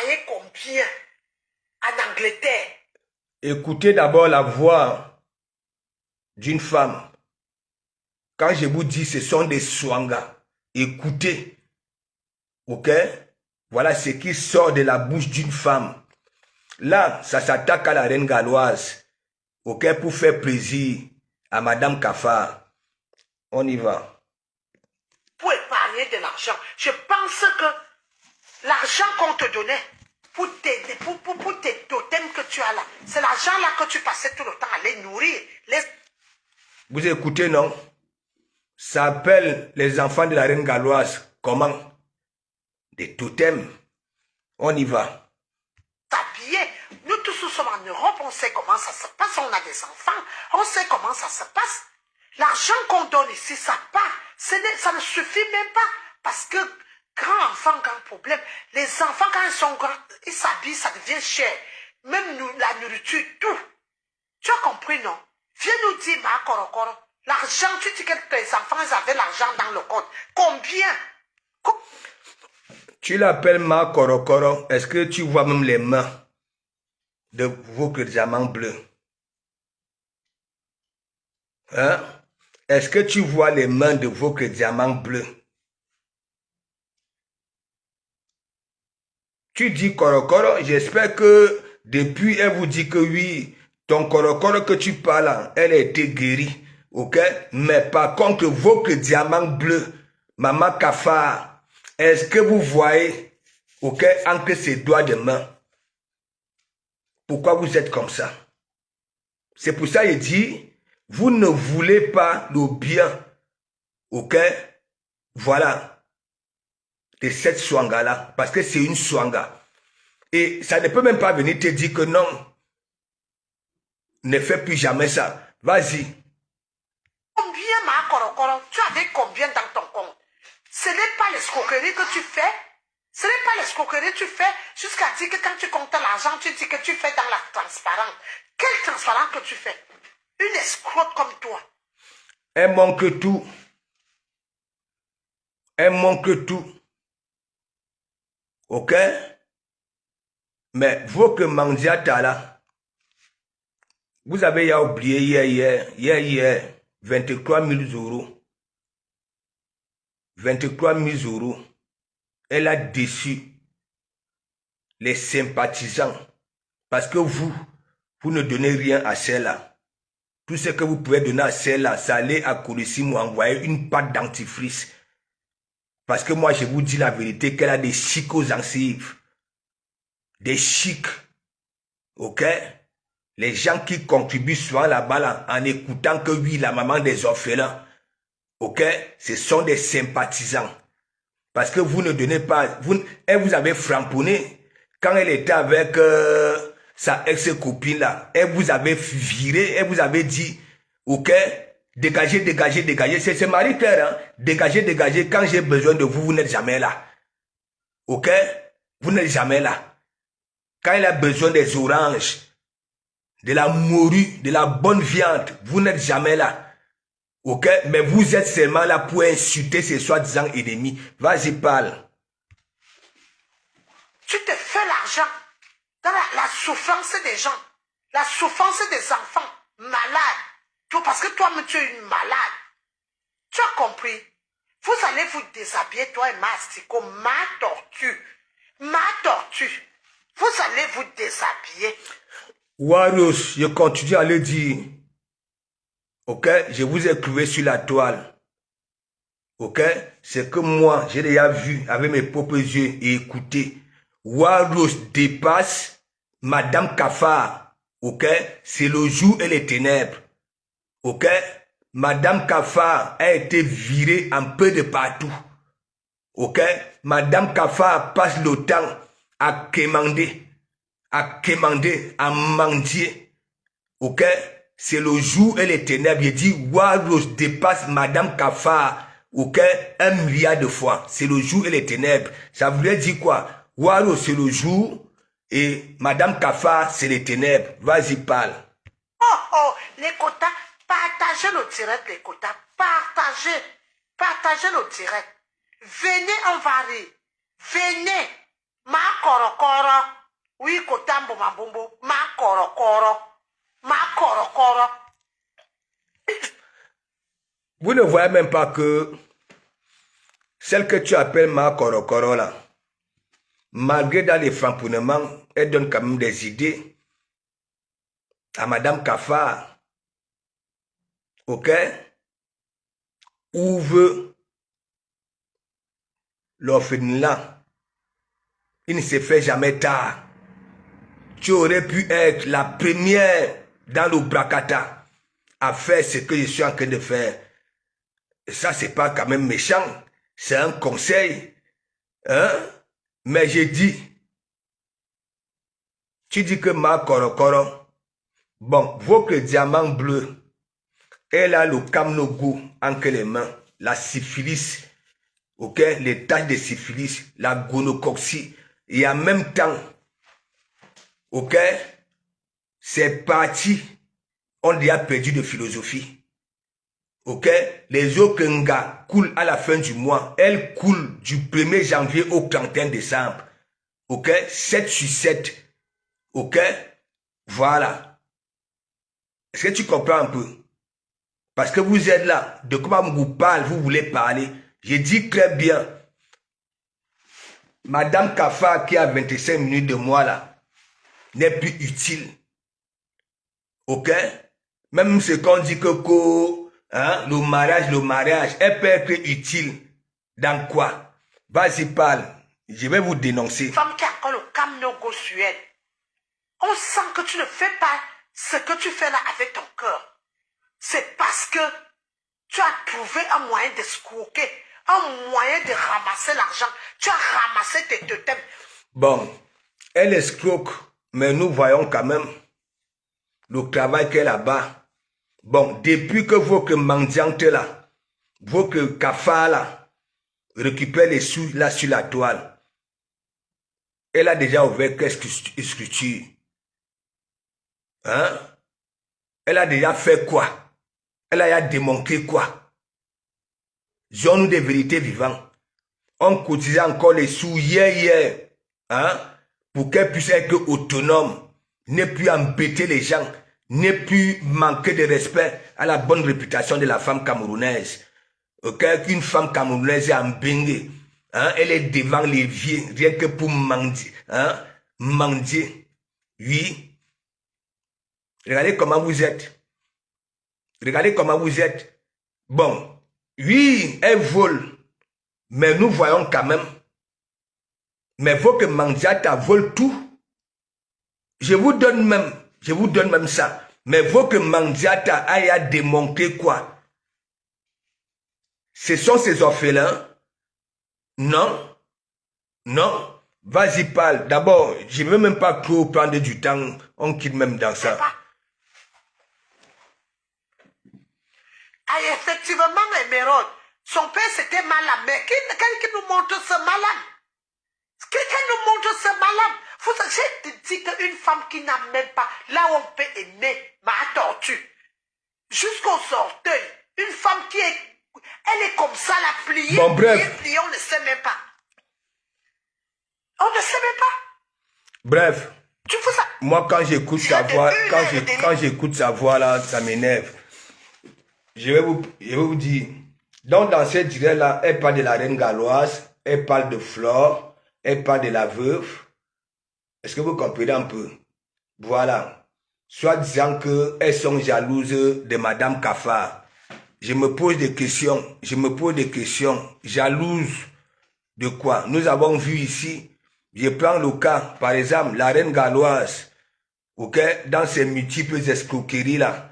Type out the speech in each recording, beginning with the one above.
payé combien en Angleterre? Écoutez d'abord la voix d'une femme. Quand je vous dis ce sont des swangas, écoutez. Ok? Voilà ce qui sort de la bouche d'une femme. Là, ça s'attaque à la reine galloise. Ok? Pour faire plaisir à Madame Kafar. On y va. Pour épargner de l'argent. Je pense que l'argent qu'on te donnait pour tes totems que tu as là, c'est l'argent là que tu passais tout le temps à les nourrir. Vous écoutez, non? Ça appelle les enfants de la reine galloise. Comment? Des totems. On y va. S'habiller. Nous tous nous sommes en Europe, on sait comment ça se passe, on a des enfants, on sait comment ça se passe. L'argent qu'on donne ici, ça part. Ça ne suffit même pas. Parce que grand enfant, grand problème. Les enfants, quand ils sont grands, ils s'habillent, ça devient cher. Même la nourriture, tout. Tu as compris, non? Viens nous dire, ma korokoro, l'argent, tu dis que tes enfants, ils avaient l'argent dans le compte. Combien? Tu l'appelles ma korokoro. Est-ce que tu vois même les mains de vos diamants bleus? Hein? Est-ce que tu vois les mains de vos diamants bleus? Tu dis korokoro, j'espère que depuis elle vous dit que oui, ton korokoro que tu parles, elle a été guérie, ok? Mais par contre, vos diamants bleus, Maman Kafar, est-ce que vous voyez, ok, entre ses doigts de main? Pourquoi vous êtes comme ça? C'est pour ça qu'il dit, vous ne voulez pas le bien, ok? Voilà, de cette swanga-là, parce que c'est une swanga. Et ça ne peut même pas venir te dire que non, ne fais plus jamais ça. Vas-y. Combien, ma korokoro, tu avais combien dans ton compte? Ce n'est pas l'escroquerie que tu fais. Ce n'est pas l'escroquerie que tu fais jusqu'à dire que quand tu comptes l'argent, tu dis que tu fais dans la transparence. Quelle transparence que tu fais? Une escroque comme toi. Elle manque tout. Elle manque tout. Ok? Mais vous que Mandiata là, vous avez oublié hier, 23 000 euros. 23 000 euros. Elle a déçu les sympathisants. Parce que vous ne donnez rien à celle-là. Tout ce que vous pouvez donner à celle-là, ça allait à Kourissi m'envoyer une pâte dentifrice. Parce que moi, je vous dis la vérité, qu'elle a des chics aux gencives. Des chics. Ok? Les gens qui contribuent souvent là-bas, là, en écoutant que oui, la maman des orphelins. Ok? Ce sont des sympathisants. Parce que vous ne donnez pas... elle vous avait framponné. Quand elle était avec sa ex-copine là, elle vous avait viré, elle vous avait dit, ok, dégagez, dégagez, dégagez. C'est Marie-Claire, hein? Dégagez, dégagez. Quand j'ai besoin de vous, vous n'êtes jamais là. Ok? Vous n'êtes jamais là. Quand elle a besoin des oranges, de la morue, de la bonne viande, vous n'êtes jamais là. Ok? Mais vous êtes seulement là pour insulter ces soi-disant ennemis. Vas-y, parle. Tu te fais l'argent dans la souffrance des gens, la souffrance des enfants malades. Tout parce que toi-même tu es une malade. Tu as compris? Vous allez vous déshabiller, toi et Mastico, ma tortue. Ma tortue. Vous allez vous déshabiller. Warriors, je continue à le dire. Ok? Je vous ai trouvé sur la toile. Ok? C'est que moi, j'ai déjà vu avec mes propres yeux et écouté. Warriors dépasse Madame Kafar. Ok? C'est le jour et les ténèbres. Ok? Madame Kafar a été virée un peu de partout. Ok? Madame Kafar passe le temps à quémander, à mendier. Ok? C'est le jour et les ténèbres. Il dit, Warriors dépasse Madame Kafar. Ok? 1 milliard de fois. C'est le jour et les ténèbres. Ça voulait dire quoi? Warriors c'est le jour et Madame Kafar c'est les ténèbres. Vas-y, parle. Oh, les quotas, partagez le direct, les quotas, partagez le direct. Venez, on va rire. Venez, ma korokoro. Mambombo, ma koro koro, ma koro koro. Vous ne voyez même pas que celle que tu appelles ma koro koro là, malgré dans les framponnements, elle donne quand même des idées à Madame Kafa. Ok? Ouvre l'orphelinat. Il ne se fait jamais tard. Tu aurais pu être la première dans le Brakata à faire ce que je suis en train de faire. Et ça, c'est pas quand même méchant. C'est un conseil. Hein? Mais j'ai dit, tu dis que ma korokoro, bon, votre diamant bleu, elle a le kamnogo entre les mains, la syphilis, ok, les taches de syphilis, la gonocoxie, et en même temps, ok, c'est parti, on déjà perdu de philosophie. Ok, les eaux Kenga coulent à la fin du mois, elles coulent du 1er janvier au 31 décembre. Ok, 7 sur 7. Ok, voilà. Est-ce que tu comprends un peu? Parce que vous êtes là, de quoi on vous parle, vous voulez parler. Je dis très bien, Madame Kafa qui a 25 minutes de moi là, n'est plus utile. Ok? Même ce qu'on dit que hein, le mariage, elle peut être utile. Dans quoi? Vas-y, parle. Je vais vous dénoncer. Femme qui a encore le camnogo Suède. On sent que tu ne fais pas ce que tu fais là avec ton cœur. C'est parce que tu as trouvé un moyen d'escroquer, un moyen de ramasser l'argent. Tu as ramassé tes totems. Bon, elle escroque, mais nous voyons quand même le travail qu'elle a bas. Bon, depuis que votre mendiante là, votre Kafa là, récupère les sous là sur la toile, elle a déjà ouvert quelques structures. Hein? Elle a déjà fait quoi? Elle a déjà démontré quoi? Zone des vérités vivantes. On cotisait encore les sous hier, hein? Pour qu'elle puisse être autonome, ne plus embêter les gens, ne plus manquer de respect à la bonne réputation de la femme camerounaise. Ok? Qu'une femme camerounaise est en bengue, hein? Elle est devant l'évier, rien que pour mendier, hein? Mendier. Oui. Regardez comment vous êtes. Regardez comment vous êtes. Bon, oui, elle vole. Mais nous voyons quand même. Mais il faut que Mandiata vole tout. Je vous donne même ça. Mais il faut que Mandiata aille à démontrer quoi? Ce sont ces orphelins? Non. Non. Vas-y, parle. D'abord, je ne veux même pas trop prendre du temps. On quitte même dans ça. Ah, effectivement, Emeraude, son père c'était malade. Mais qui nous montre ce malade? Quelqu'un nous montre ce malade. Je te dis qu'une femme qui n'a même pas, là où on peut aimer, ma tortue, jusqu'au sorteuil, une femme qui est, elle est comme ça, la pliée, bon, bref. pliée, on ne sait même pas. On ne sait même pas. Bref. Tu fais ça. Moi, quand j'écoute sa voix, quand j'écoute sa voix là, ça m'énerve. Je vais vous dire. Donc, dans cette direct-là, elle parle de la reine galloise, elle parle de Flore, elle parle de la veuve. Est-ce que vous comprenez un peu? Voilà. Soit disant qu'elles sont jalouses de Madame Kafa. Je me pose des questions. Jalouse de quoi? Nous avons vu ici, je prends le cas, par exemple, la reine galloise, ok, dans ses multiples escroqueries là,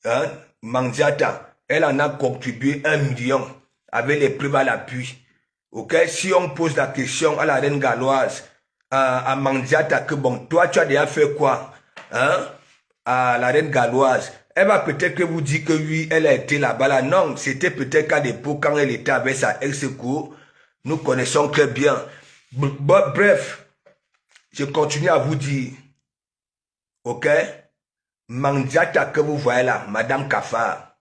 hein, Mandiata, elle en a contribué 1 million avec les preuves à l'appui. Ok, si on pose la question à la reine galloise, à Mandiata, que bon, toi tu as déjà fait quoi, hein, à la reine galloise, elle va peut-être que vous dire que oui, elle a été là-bas là. Non, c'était peut-être qu'à l'époque quand elle était avec sa ex-co, nous connaissons très bien. Bref, je continue à vous dire, ok, Mandiata que vous voyez là, Madame Kafa,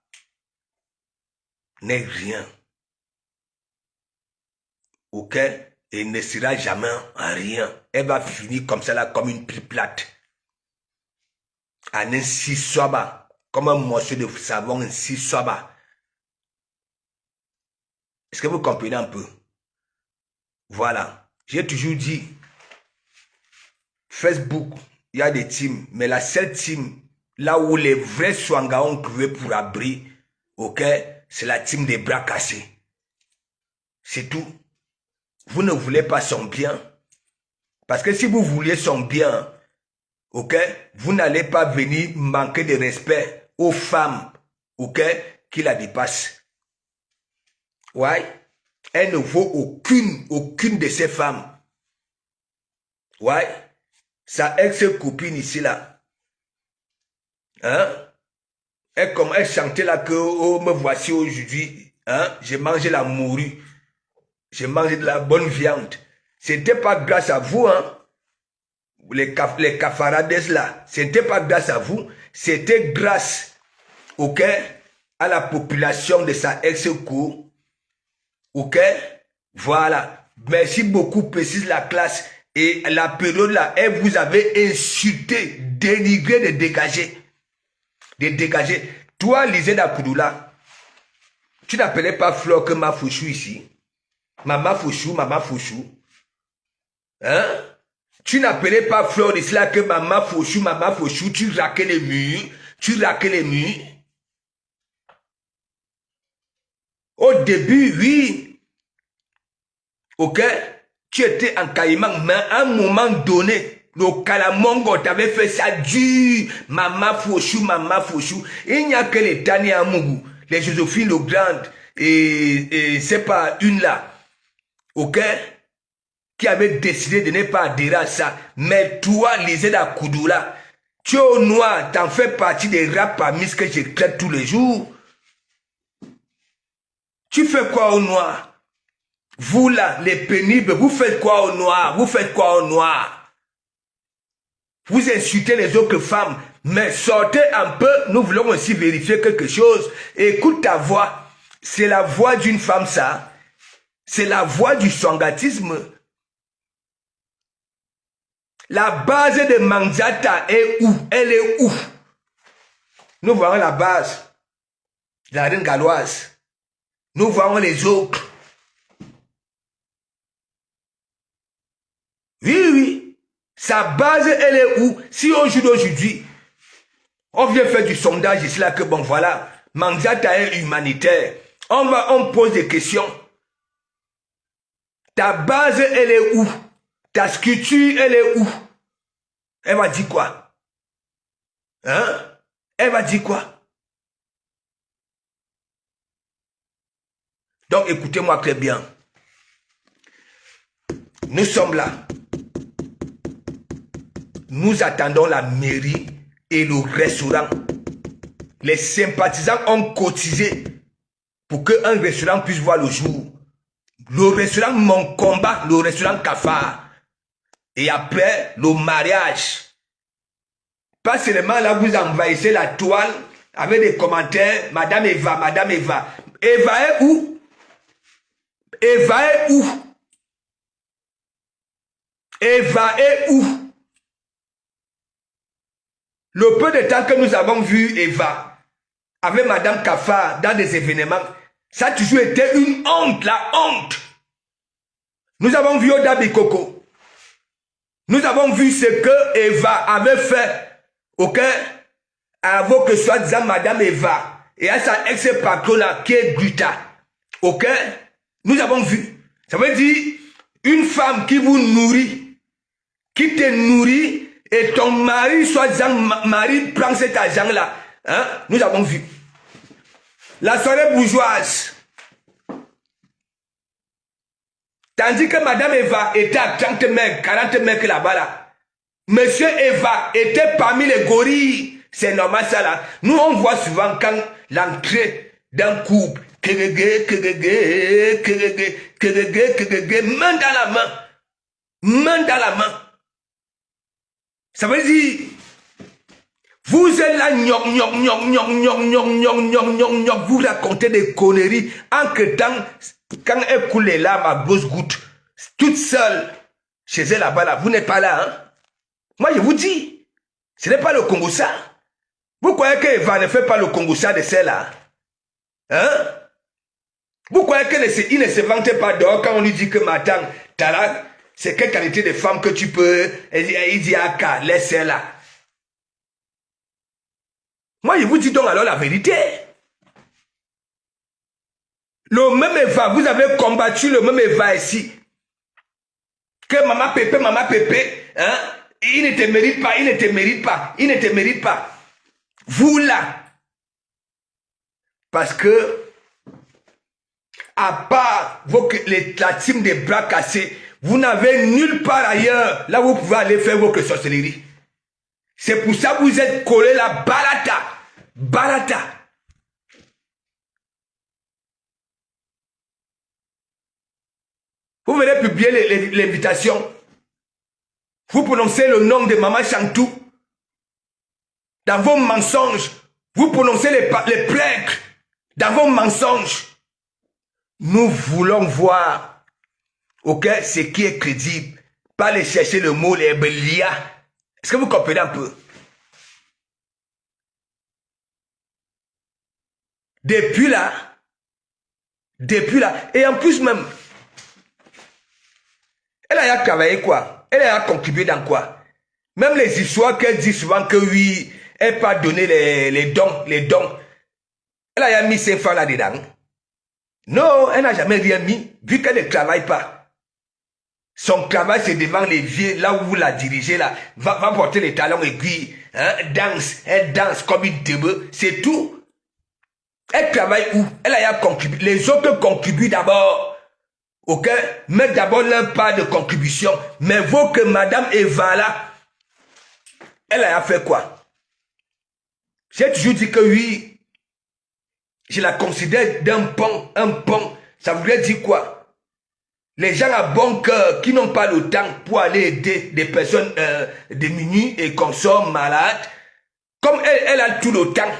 n'est rien. Ok? Et ne sera jamais rien. Elle va finir comme ça là, comme une pile plate. en un si soba, comme un morceau de savon, un si soba. Est-ce que vous comprenez un peu? Voilà. J'ai toujours dit, Facebook, il y a des teams, mais la seule team, là où les vrais Swanga ont crevé pour abri, ok, c'est la team des bras cassés. C'est tout. Vous ne voulez pas son bien. Parce que si vous vouliez son bien, ok, vous n'allez pas venir manquer de respect aux femmes, ok, qui la dépassent. Ouais. Elle ne vaut aucune de ces femmes. Ouais. Sa ex-copine ici, là. Hein? Elle chantait là que, oh, me voici aujourd'hui. Hein? J'ai mangé la morue. J'ai mangé de la bonne viande. C'était pas grâce à vous, hein? Les cafarades là. C'était pas grâce à vous. C'était grâce, ok, à la population de sa ex-co. Ok? Voilà. Merci beaucoup, précise la classe. Et la période là, elle vous avait insulté, dénigré de dégager. De dégager. Toi, Lisée d'Akoudoula, tu n'appelais pas Flore que ma fouchou ici. Maman fouchou, maman fouchou. Hein? Tu n'appelais pas Flore ici là que maman fouchou, tu raquais les murs. Tu raquais les murs. Au début, oui. Ok? Tu étais en Caïman, mais à un moment donné, le Kalamongo t'avait fait ça dur. Maman Fouchou. Il n'y a que les Tani Amougou, les Joséphine le Grande, et c'est pas une là. Ok? Qui avait décidé de ne pas adhérer à ça. Mais toi, Lisée d'Akoudoula, tu es au noir, t'en fais partie des rap parmi ce que j'écris tous les jours. Tu fais quoi au noir? Vous là, les pénibles, vous faites quoi au noir? Vous faites quoi au noir? Vous insultez les autres femmes, mais sortez un peu, nous voulons aussi vérifier quelque chose. Écoute ta voix. C'est la voix d'une femme, ça. C'est la voix du sangatisme. La base de Manzata est où? Elle est où? Nous voyons la base. La reine galloise. Nous voyons les autres. Oui. Sa base, elle est où? Si au jour d'aujourd'hui, on vient faire du sondage ici là que bon voilà, Manzata est humanitaire. On pose des questions. Ta base, elle est où? Ta structure, elle est où? Elle va dire quoi? Hein? Elle va dire quoi? Donc écoutez-moi très bien. Nous sommes là. Nous attendons la mairie et le restaurant. Les sympathisants ont cotisé pour qu'un restaurant puisse voir le jour. Le restaurant Mon Combat, le restaurant Cafard. Et après, le mariage. Pas seulement là, vous envahissez la toile avec des commentaires. Madame Eva, Madame Eva. Eva est où? Eva est où? Eva est où? Le peu de temps que nous avons vu Eva avec Madame Cafard dans des événements, ça a toujours été une honte, la honte. Nous avons vu Oda Bikoko. Nous avons vu ce que Eva avait fait, ok, avant que soit disant Madame Eva et à sa ex-patron qui est Guta, ok. Nous avons vu. Ça veut dire une femme qui vous nourrit, qui te nourrit, et ton mari, soi-disant mari, prend cet argent-là. Hein? Nous avons vu. La soirée bourgeoise. Tandis que Madame Eva était à 30 mètres, 40 mètres là-bas là. Monsieur Eva était parmi les gorilles. C'est normal ça là. Nous on voit souvent quand l'entrée d'un couple, main dans la main. Main dans la main. Ça veut dire, vous êtes là, vous racontez des conneries, entre-temps, quand elle coule les larmes à grosses gouttes, toute seule, chez elle là-bas, là, vous n'êtes pas là, hein? Moi, je vous dis, ce n'est pas le Congo ça. Vous croyez que Eva ne fait pas le Congo-Cha de celle-là? Hein? Vous croyez qu'il ne se vante pas dehors quand on lui dit que madame, Tala, c'est quelle qualité de femme que tu peux... Il dit, ah, laisse celle-là. Moi, je vous dis donc alors la vérité. Le même Eva, vous avez combattu le même Eva ici. Que maman Pépé, hein? Il ne te mérite pas, il ne te mérite pas, il ne te mérite pas. Vous là. Parce que, à part la team des bras cassés, vous n'avez nulle part ailleurs là où vous pouvez aller faire votre sorcellerie. C'est pour ça que vous êtes collés là, barata. Barata. Vous venez publier l'invitation. Vous prononcez le nom de Maman Chantou. Dans vos mensonges, vous prononcez les plaies. Dans vos mensonges. Nous voulons voir, ok, ce qui est crédible. Pas aller chercher le mot, les belia. Est-ce que vous comprenez un peu? Depuis là, et en plus même, elle a travaillé quoi? Elle a contribué dans quoi? Même les histoires qu'elle dit souvent que oui, elle n'a pas donné les dons. Elle a mis 5 francs là-dedans. Non, elle n'a jamais rien mis, vu qu'elle ne travaille pas. Son travail, c'est devant les vieux, là où vous la dirigez, là. Va porter les talons aiguilles, hein, elle danse comme une débe, c'est tout. Elle travaille où? Elle a contribué. Les autres contribuent d'abord. Ok? Mettre d'abord leur part de contribution. Mais vous que Madame Eva là, elle a fait quoi? J'ai toujours dit que oui, je la considère d'un pont, un pont. Ça voudrait dire quoi? Les gens à bon cœur qui n'ont pas le temps pour aller aider des personnes démunies et consorts malades, comme elle a tout le temps,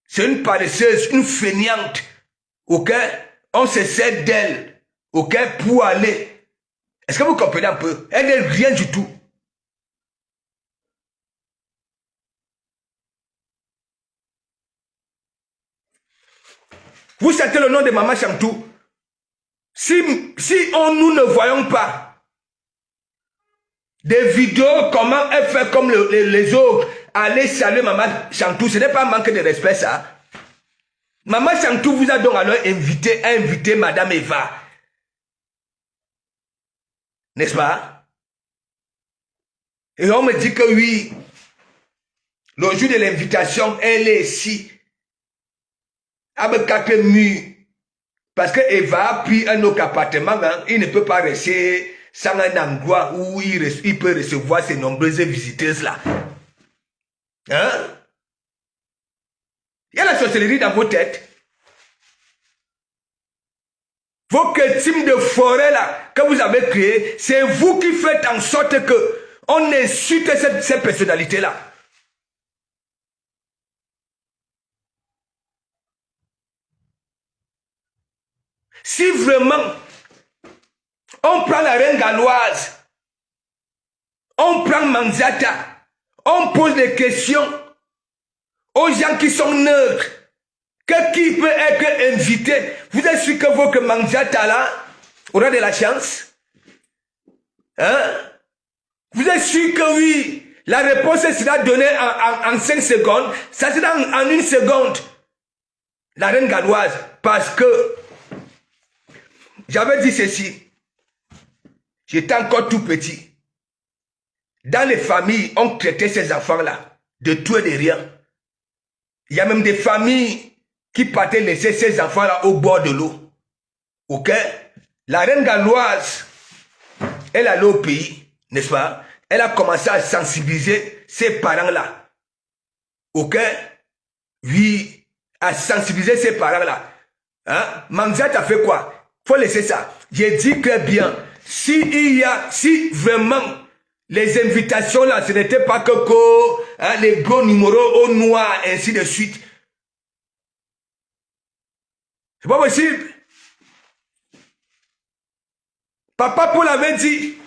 c'est une paresseuse, une feignante, ok? On se sert d'elle. Ok, pour aller. Est-ce que vous comprenez un peu? Elle n'est rien du tout. Vous sentez le nom de Maman Chantou? Si nous ne voyons pas des vidéos, comment elle fait comme les autres, aller saluer Maman Chantou, ce n'est pas un manque de respect ça. Maman Chantou vous a donc alors invité Madame Eva. N'est-ce pas? Et on me dit que oui, le jour de l'invitation, elle est ici, avec 4 murs. Parce que Eva a pris un autre appartement, hein, il ne peut pas rester sans un endroit où il peut recevoir ces nombreuses visiteuses là. Hein? Il y a la sorcellerie dans vos têtes. Vos teams de forêt là, que vous avez créé, c'est vous qui faites en sorte que on insulte cette personnalité là. Si vraiment on prend la reine galloise, on prend Manziata, on pose des questions aux gens qui sont neutres, qui peut être invité, vous êtes sûr que votre Manziata là aura de la chance? Hein? Vous êtes sûr que oui, la réponse sera donnée en 5 secondes, ça sera en 1 seconde. La reine galloise, parce que j'avais dit ceci, j'étais encore tout petit. Dans les familles, on traitait ces enfants-là de tout et de rien. Il y a même des familles qui partaient laisser ces enfants-là au bord de l'eau. Ok? La reine galloise, elle allait au pays, n'est-ce pas? Elle a commencé à sensibiliser ses parents-là. Ok? Oui, à sensibiliser ses parents-là. Hein? Manzat a fait quoi? Faut laisser ça. J'ai dit très bien, si vraiment les invitations là, ce n'était pas que hein, les gros numéros au noir, ainsi de suite. C'est pas possible. Papa Paul avait dit,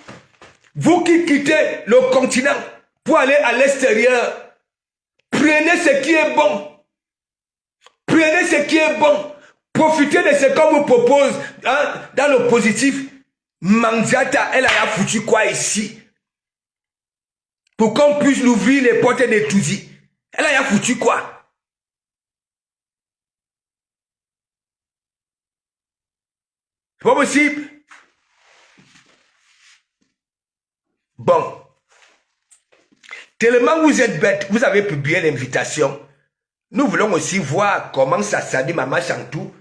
vous qui quittez le continent pour aller à l'extérieur, Prenez ce qui est bon. Prenez ce qui est bon. Profitez de ce qu'on vous propose hein, dans le positif. Mandiata, elle a foutu quoi ici? Pour qu'on puisse l'ouvrir les portes de Touzi. Elle a foutu quoi? C'est pas possible. Bon. Tellement vous êtes bête, vous avez publié l'invitation. Nous voulons aussi voir comment ça s'habille Maman Chantou.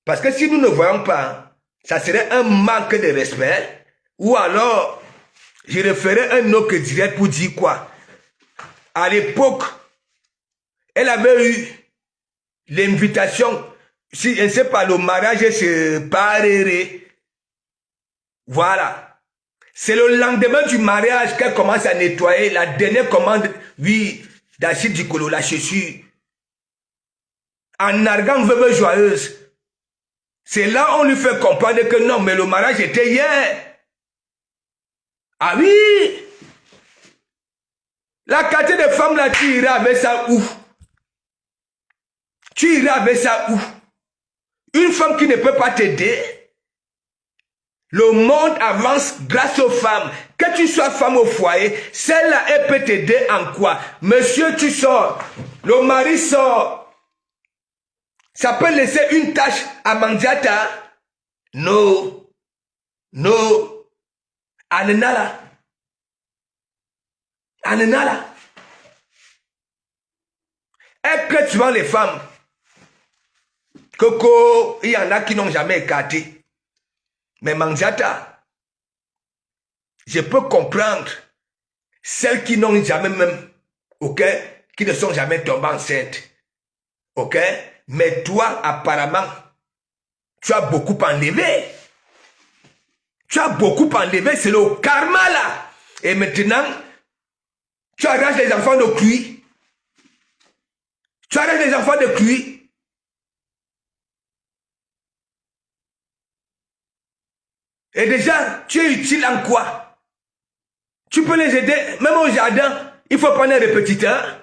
Parce que si nous ne voyons pas, ça serait un manque de respect. Ou alors, je referai un autre direct pour dire quoi? À l'époque, elle avait eu l'invitation. Si je ne sais pas, le mariage se parerait. Voilà. C'est le lendemain du mariage qu'elle commence à nettoyer la dernière commande, oui, d'Achille Dikolo, la chaussure. En narguant veuve joyeuse. C'est là on lui fait comprendre que non, mais le mariage était hier. Ah oui! La qualité de femme là, tu iras avec ça où? Tu iras avec ça où? Une femme qui ne peut pas t'aider. Le monde avance grâce aux femmes. Que tu sois femme au foyer, celle-là, elle peut t'aider en quoi? Monsieur, tu sors. Le mari sort. Ça peut laisser une tâche à Mandiata? Non. Non. Anenala. Anenala. Elle crée souvent les femmes. Coco, il y en a qui n'ont jamais écarté. Mais Mandiata, je peux comprendre celles qui n'ont jamais même, ok, qui ne sont jamais tombées enceintes, ok, mais toi, apparemment, tu as beaucoup enlevé. Tu as beaucoup enlevé, c'est le karma là. Et maintenant, tu arraches les enfants de cuit. Tu arraches les enfants de cuit. Et déjà, tu es utile en quoi? Tu peux les aider, même au jardin. Il faut prendre un répétiteur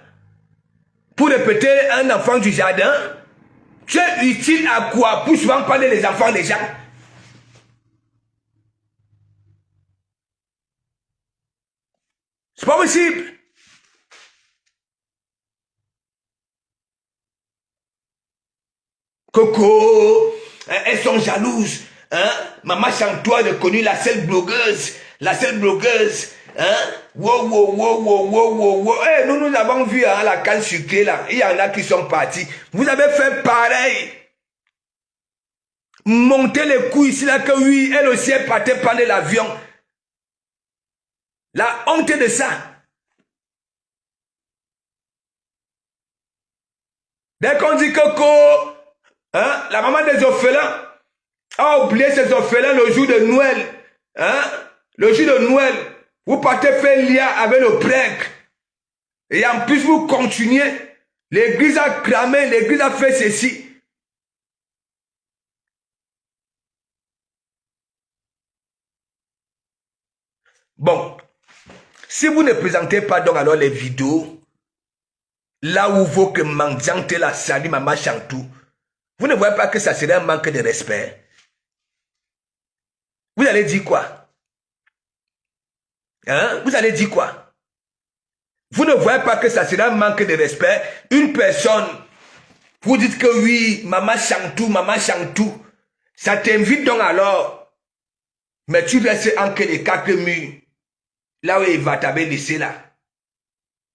pour répéter un enfant du jardin. Tu es utile à quoi? Pour souvent parler les enfants des gens. C'est pas possible. Coco, elles sont jalouses. Hein? Maman Chantou a reconnu la seule blogueuse. La seule blogueuse. Hein? Wow, wow, wow, wow, wow, wow, wow. Hey, nous avons vu hein, la canne sucrée là. Il y en a qui sont partis. Vous avez fait pareil. Montez les couilles ici là que oui, elle aussi est partie prendre l'avion. La honte de ça. Dès qu'on dit Coco, hein, la maman des orphelins a oublié ses orphelins le jour de Noël. Hein? Le jour de Noël, vous partez faire lien avec le prêtre. Et en plus, vous continuez. L'église a cramé, l'église a fait ceci. Bon, si vous ne présentez pas donc alors les vidéos, là où vous que Mandiante la salut Maman Chantou, vous ne voyez pas que ça serait un manque de respect? Vous allez dire quoi? Hein? Vous allez dire quoi? Vous ne voyez pas que ça serait un manque de respect? Une personne, vous dites que oui, Maman Chantou, ça t'invite donc alors, mais tu restes entre les quatre murs, là où il va t'avoir laissé là,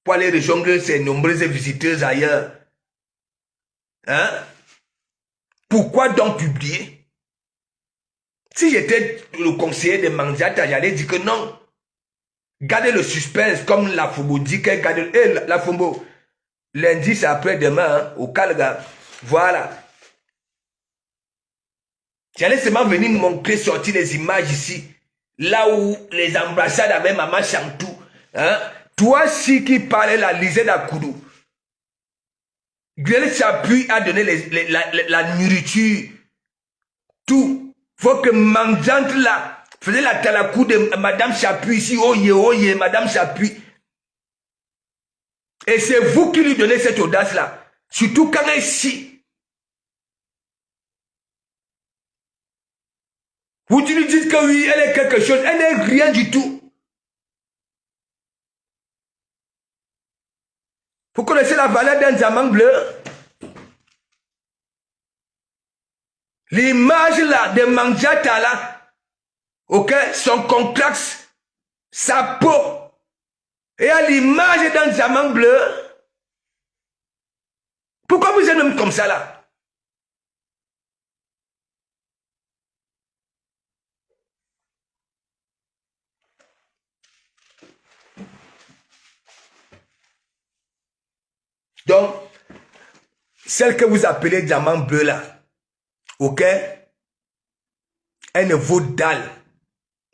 pour aller rejoindre ses nombreuses visiteuses ailleurs. Hein? Pourquoi donc publier? Si j'étais le conseiller de Mandiata, j'allais dire que non. Gardez le suspense, comme la Fombo dit qu'elle garde. Eh, la Fombo, lundi c'est après-demain, hein, au Calga. Voilà. J'allais seulement venir montrer, sortir les images ici. Là où les ambassades avec Maman Chantou. Hein? Toi, si qui parlait la Lisée d'Akoudou. Grel Chapuis a donné la nourriture. Tout. Faut que Mandiante là faisait la talakou de Madame Chapuis ici. Oh yeah, Madame Chapuis. Et c'est vous qui lui donnez cette audace-là. Surtout quand elle chie. Vous lui dites que oui, elle est quelque chose. Elle n'est rien du tout. Vous connaissez la valeur d'un diamant bleu? L'image là de Manjata là, ok, son complexe, sa peau, et à l'image d'un diamant bleu. Pourquoi vous êtes même comme ça là? Donc, celle que vous appelez diamant bleu là, ok, elle ne vaut dalle.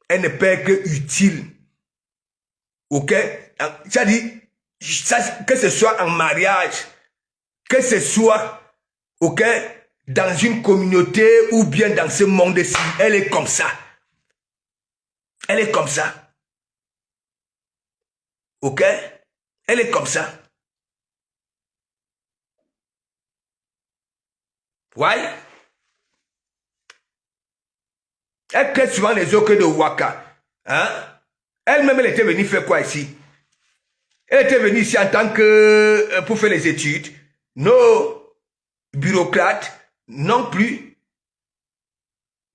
Elle ne peut que utile. Ok? C'est-à-dire, que ce soit en mariage, que ce soit, ok, dans une communauté ou bien dans ce monde-ci, elle est comme ça. Elle est comme ça. Ok? Elle est comme ça. Ouais? Elle crée souvent les eaux que de Waka. Hein? Elle-même, elle était venue faire quoi ici? Elle était venue ici en tant que... pour faire les études. Non. Bureaucrate, non plus.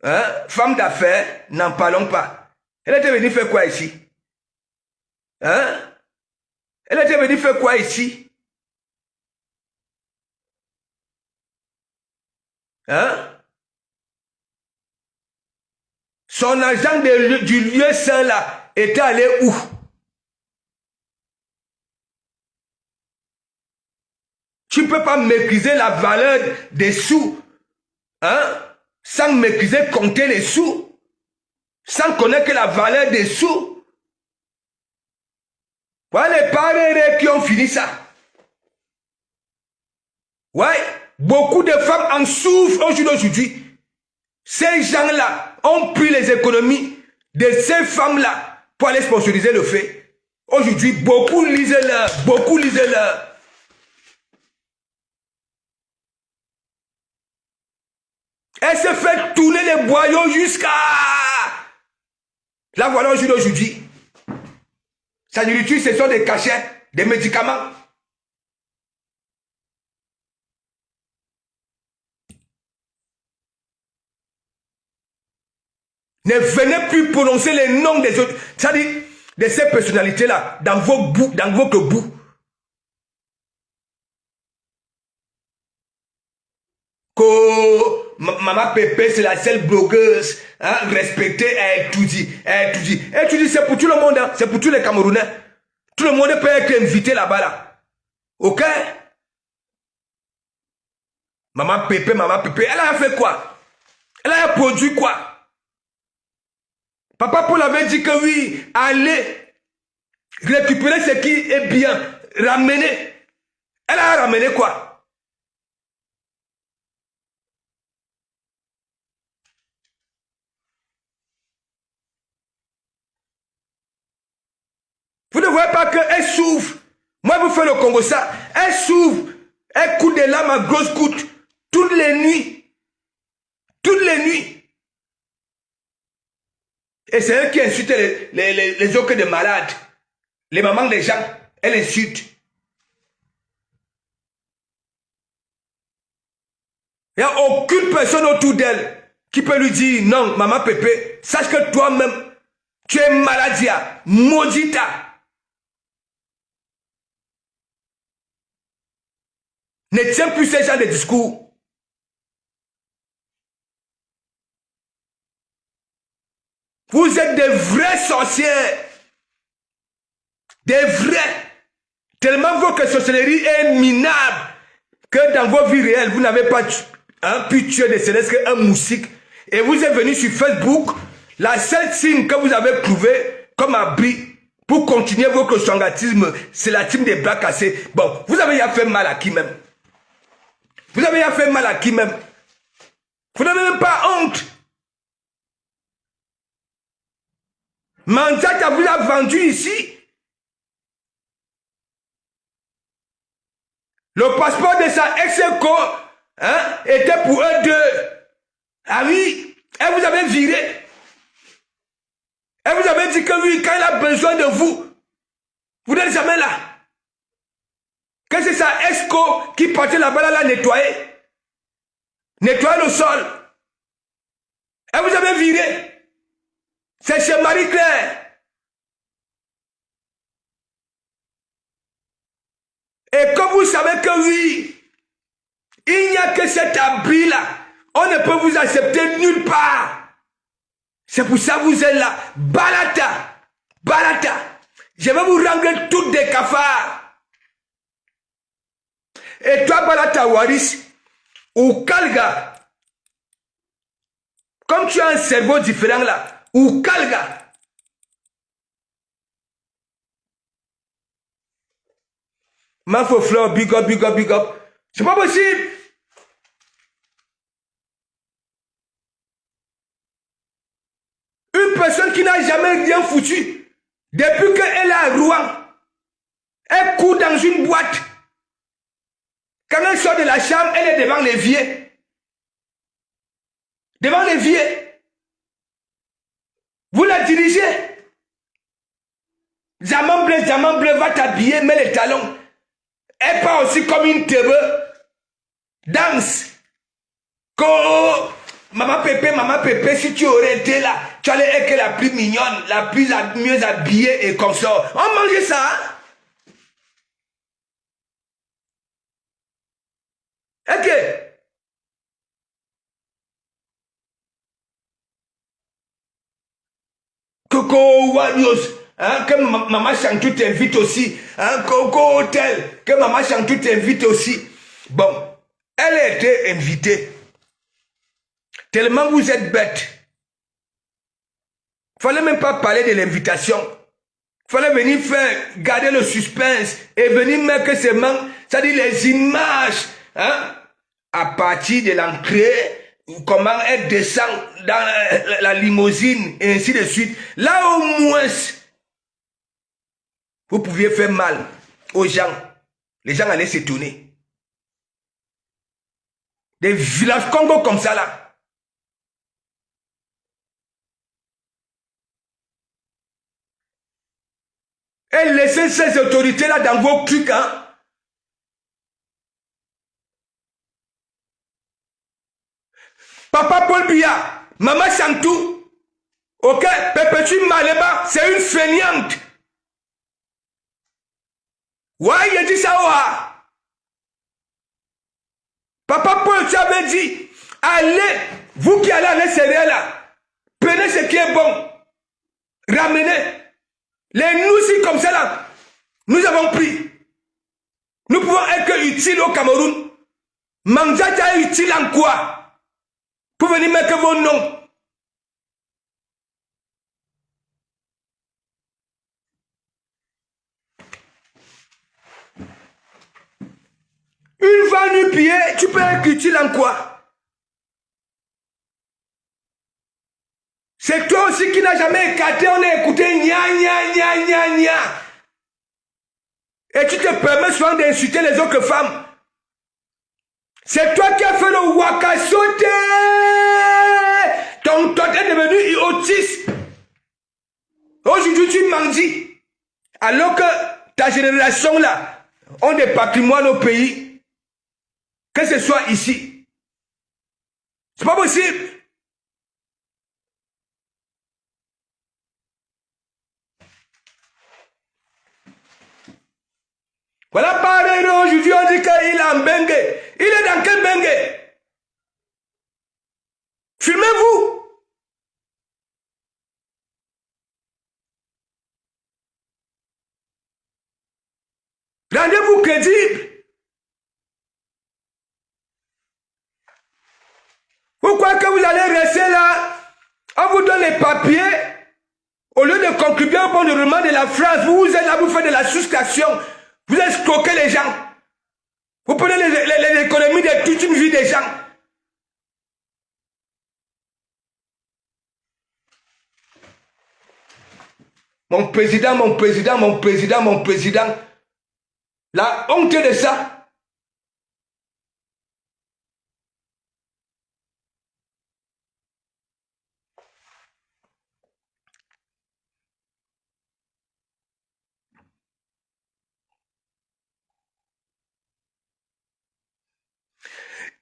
Hein? Femme d'affaires, n'en parlons pas. Elle était venue faire quoi ici? Hein? Elle était venue faire quoi ici? Hein? Son agent du lieu saint là était allé où? Tu ne peux pas maîtriser la valeur des sous, hein? Sans maîtriser compter les sous, sans connaître la valeur des sous. Voilà les parents qui ont fini ça. Ouais, beaucoup de femmes en souffrent aujourd'hui. Ces gens-là ont pris les économies de ces femmes-là pour aller sponsoriser le fait. Aujourd'hui, beaucoup lisent-leur, beaucoup lisent-leur. Elle se fait tourner les boyaux jusqu'à... La voilà aujourd'hui. Sa nourriture, ce sont des cachets, des médicaments. Ne venez plus prononcer les noms des autres. C'est-à-dire, de ces personnalités-là, dans votre bout. Que Maman Pépé, c'est la seule blogueuse, hein, respectée, elle tout dit. C'est pour tout le monde, hein, c'est pour tous les Camerounais. Tout le monde peut être invité là-bas, là. Ok? Maman Pépé, elle a fait quoi? Elle a produit quoi? Papa Paul avait dit que oui, allez récupérer ce qui est bien, ramener. Elle a ramené quoi? Vous ne voyez pas qu'elle souffre. Moi, vous faites le Congo ça. Elle souffre. Elle coule des larmes à grosses gouttes. Toutes les nuits. Toutes les nuits. Et c'est elle qui insulte les autres des malades. Les mamans des gens. Elle insulte. Il n'y a aucune personne autour d'elle qui peut lui dire non, maman Pépé, sache que toi-même, tu es maladia, maudita. Ne tiens plus ces gens de discours. Vous êtes des vrais sorcières. Des vrais. Tellement votre sorcellerie est minable que dans vos vies réelles, vous n'avez pas pu tuer des célestes qu'un moustique. Et vous êtes venu sur Facebook. La seule signe que vous avez trouvé comme abri pour continuer votre sangatisme, c'est la team des bras cassés. Bon, vous avez fait mal à qui même? Vous avez fait mal à qui même? Vous n'avez même pas honte. Manjata vous a vendu ici. Le passeport de sa ex-co hein, était pour eux deux. Ah oui, elle vous avait viré. Elle vous avait dit que oui, quand elle a besoin de vous, vous n'êtes jamais là. Que c'est sa ex-co qui partait là-bas, là, la nettoyer. Nettoyer le sol. Elle vous avait viré. C'est chez Marie-Claire. Et comme vous savez que oui, il n'y a que cet abri-là, on ne peut vous accepter nulle part. C'est pour ça que vous êtes là. Balata. Balata. Je vais vous rendre toutes des cafards. Et toi, Balata Waris, ou Kalga, comme tu as un cerveau différent là, ou Kalga, Mafo Fleur, big up, big up, big up. C'est pas possible. Une personne qui n'a jamais rien foutu, depuis qu'elle est à Rouen, elle court dans une boîte. Quand elle sort de la chambre, elle est devant l'évier. Devant l'évier. Vous la dirigez. Diamant bleu, va t'habiller, mets les talons. Elle part aussi comme une teube. Danse. Maman Pépé, si tu aurais été là, tu allais être la plus mignonne, la plus mieux habillée et comme ça. On mangeait ça. Hein? Ok. Coco Warios, hein, que maman Chantou t'invite aussi. Hein, Coco Hotel, que maman Chantou t'invite aussi. Bon, elle a été invitée. Tellement vous êtes bête. Il ne fallait même pas parler de l'invitation. Il fallait venir faire, garder le suspense et venir mettre seulement, c'est-à-dire les images, hein, à partir de l'entrée, comment elle descend dans la limousine et ainsi de suite. Là au moins, vous pouviez faire mal aux gens. Les gens allaient s'étonner. Des villages Congo comme ça là. Et laissez ces autorités-là dans vos trucs, hein. Papa Paul Biya, Maman Santou, ok, Pépétue Maleba, c'est une feignante. Ouais, il dit ça, ouais. Papa Paul, tu avais dit, allez, vous qui allez à l'extérieur là, prenez ce qui est bon, ramenez. Les noussis comme ça là, nous avons pris. Nous pouvons être utiles au Cameroun. Manjaja est utile en quoi? Pour venir mettre vos noms. Une fois nu pied, tu peux être utile en quoi? C'est toi aussi qui n'as jamais écarté, on a écouté gna. Et tu te permets souvent d'insulter les autres femmes. C'est toi qui as fait le waka sauter. Ton toit est devenu autiste. Aujourd'hui tu mendis. Alors que ta génération là ont des patrimoines au pays. Que ce soit ici. C'est pas possible. Voilà, pareil, aujourd'hui on dit qu'il est en bengue. Il est dans quel bengue? Filmez-vous. Rendez-vous crédible. Pourquoi que vous allez rester là? On vous donne les papiers. Au lieu de contribuer au bon déroulement de la France, vous êtes là, vous faites de la souscription. Vous escroquez les gens. Vous prenez l'économie de toute une vie des gens. Mon président. La honte de ça.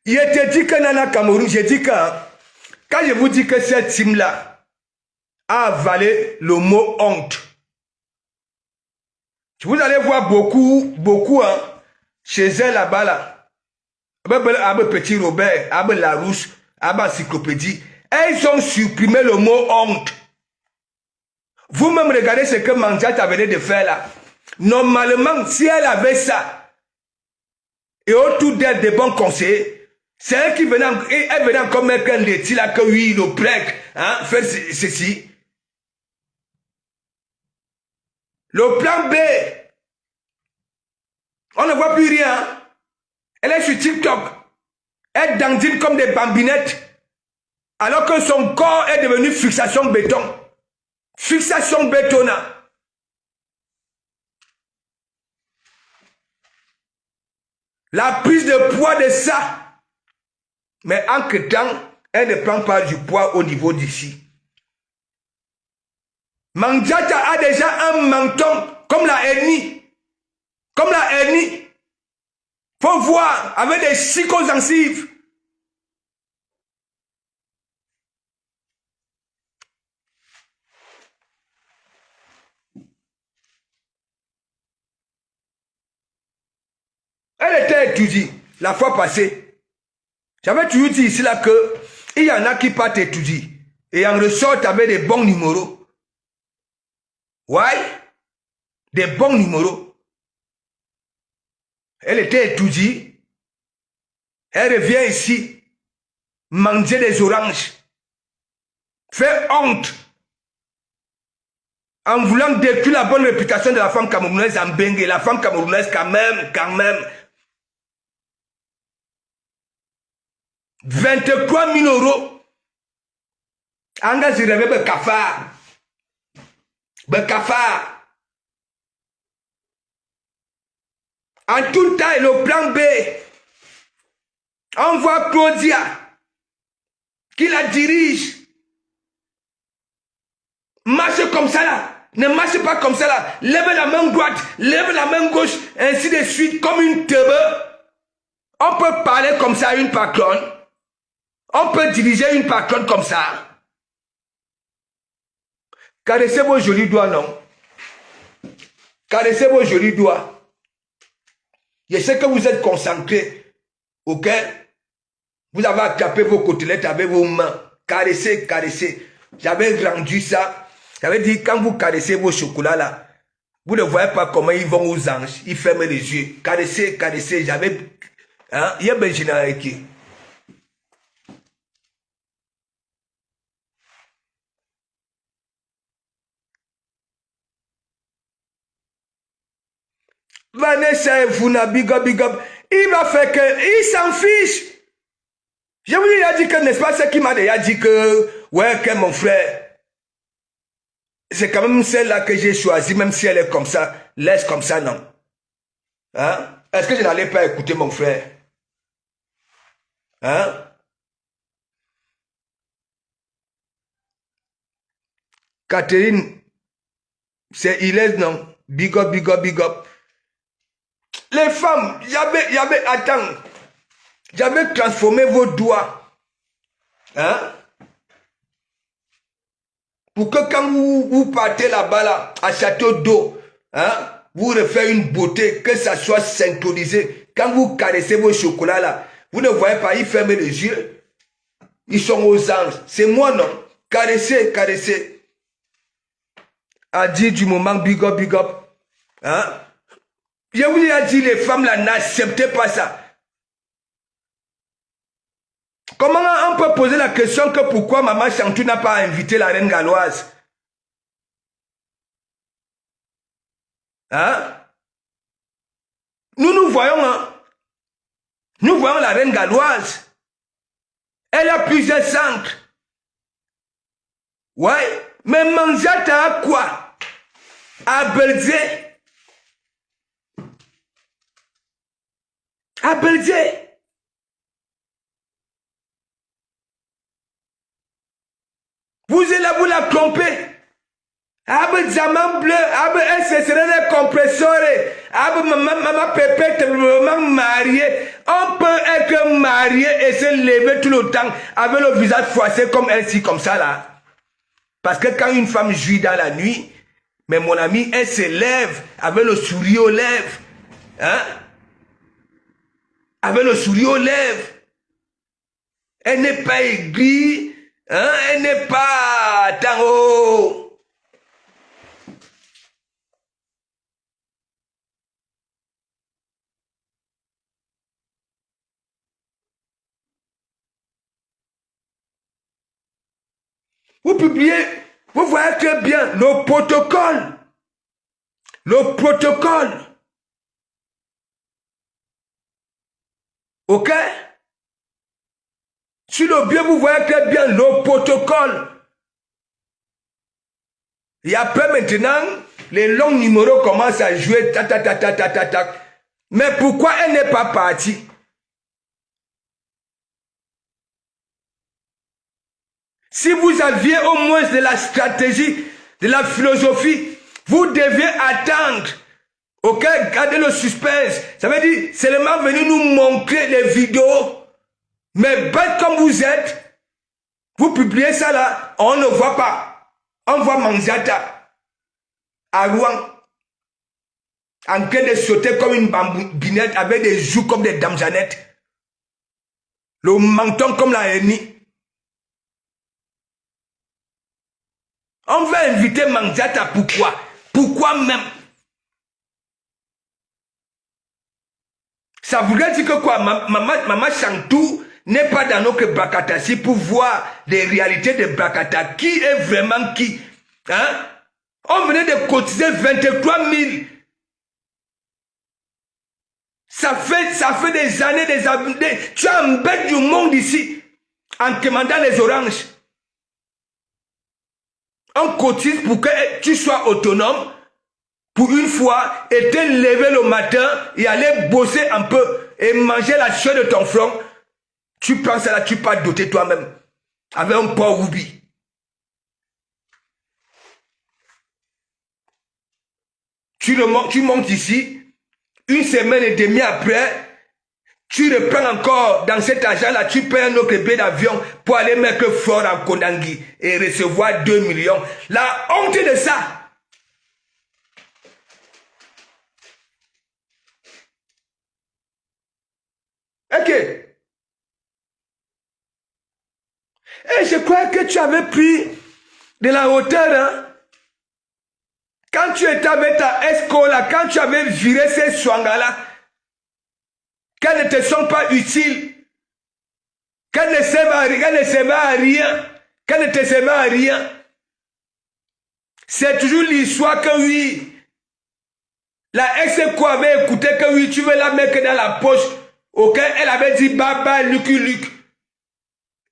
Il était dit que Nana Cameroun, j'ai dit que quand je vous dis que cette team-là a avalé le mot honte, vous allez voir beaucoup hein, chez elle là-bas là. Avec Petit Robert, avec Larousse, avec Encyclopédie, ils ont supprimé le mot honte. Vous-même regardez ce que Mandiata venait de faire là. Normalement, si elle avait ça, et autour d'elle des bons conseillers, c'est elle qui venait, elle venait encore mettre un laitier là, que oui, le prêtre, hein, faire ceci. Le plan B, on ne voit plus rien. Elle est sur TikTok. Elle dandine comme des bambinettes. Alors que son corps est devenu fixation béton. Fixation bétonna. La prise de poids de ça. Mais entre-temps, elle ne prend pas du poids au niveau d'ici. Mandiata a déjà un menton comme la hernie. Comme la hernie. Faut voir avec des psychosensives. Elle était étudiée la fois passée. J'avais toujours dit ici là que il y en a qui partent étudier et en ressortent avec des bons numéros. Ouais, des bons numéros. Elle était étudiée. Elle revient ici, manger des oranges, faire honte, en voulant détruire la bonne réputation de la femme camerounaise en Bengue. La femme camerounaise quand même. 23 000 euros. Anga je rêvais de cafard. En tout temps, le plan B, on voit Claudia qui la dirige. Marche comme ça là. Ne marche pas comme ça là. Lève la main droite, lève la main gauche, ainsi de suite, comme une teube. On peut parler comme ça à une patronne. On peut diriger une patronne comme ça. Caressez vos jolis doigts, non? Caressez vos jolis doigts. Je sais que vous êtes concentrés. Ok? Vous avez attrapé vos côtelettes avec vos mains. Caressez. J'avais rendu ça. J'avais dit, quand vous caressez vos chocolats là, vous ne voyez pas comment ils vont aux anges. Ils ferment les yeux. Caressez. J'avais... Hein? Il y a Benjamin qui... Vanessa et Funa, big up. Il va faire que... Il s'en fiche. Je vous ai dit que, n'est-ce pas, ce qui m'a déjà dit que... Ouais, que mon frère... C'est quand même celle-là que j'ai choisie, même si elle est comme ça. Laisse comme ça, non. Hein? Est-ce que je n'allais pas écouter mon frère? Hein? Catherine, c'est Ilès, non? Big up. Les femmes, j'avais transformé vos doigts. Hein? Pour que quand vous partez là-bas, là, à Château d'eau, hein, vous refaites une beauté, que ça soit synchronisé. Quand vous caressez vos chocolats, là, vous ne voyez pas, ils ferment les yeux. Ils sont aux anges. C'est moi, non? Caressez. A dit du moment, big up. Hein? Je vous ai dit, les femmes là, n'acceptez pas ça. Comment on peut poser la question que pourquoi Maman Chantou n'a pas invité la reine galloise? Hein? Nous voyons, hein? Nous voyons la reine galloise. Elle a plusieurs centres. Ouais. Mais Mandiata a quoi? À Belzé. Vous êtes là, vous la trompez. Avec diamant bleu, elle se serait compresseur, maman pépette, maman mariée. On peut être marié et se lever tout le temps avec le visage froissé comme ainsi, comme ça là. Parce que quand une femme jouit dans la nuit, mais mon ami, elle se lève avec le sourire aux lèvres. Hein? Avec le sourire aux lèvres. Elle n'est pas aigrie. Hein? Elle n'est pas... Attends, oh. Vous publiez, vous voyez très bien le protocole. Le protocole. Ok? Sur le bien, vous voyez très bien le protocole. Et après maintenant, les longs numéros commencent à jouer. Ta, ta, ta, ta, ta, ta, ta. Mais pourquoi elle n'est pas partie? Si vous aviez au moins de la stratégie, de la philosophie, vous deviez attendre. Ok, gardez le suspense. Ça veut dire seulement venir nous montrer les vidéos. Mais bête comme vous êtes, vous publiez ça là, on ne voit pas. On voit Manzata à Rouen en train de sauter comme une bambinette avec des joues comme des dames Jeannette. Le menton comme la hennie. On va inviter Manzata, pourquoi? Pourquoi même? Ça voudrait dire que quoi? Maman Chantou n'est pas dans notre Brakataci pour voir les réalités de Brakata. Qui est vraiment qui? Hein? On venait de cotiser 23 000. Ça fait des années, des années. Tu as un bête du monde ici en commandant les oranges. On cotise pour que tu sois autonome pour une fois et te lever le matin et aller bosser un peu et manger la chair de ton front. Tu penses à là, tu peux doter toi-même avec un porc roubi. Tu montes ici, une semaine et demie après, tu reprends encore dans cet argent-là, tu payes un autre billet d'avion pour aller mettre fort en Kondangi et recevoir 2 millions. La honte de ça. Ok. Et je crois que tu avais pris de la hauteur, hein? Quand tu étais avec ta esco là, quand tu avais viré ces soingas là, qu'elles ne te sont pas utiles, qu'elles ne servent à rien, qu'elles ne te servent à rien. C'est toujours l'histoire que oui, la ex-co avait écouté que oui, tu veux la mettre dans la poche, ok, elle avait dit baba, Lucky Luke.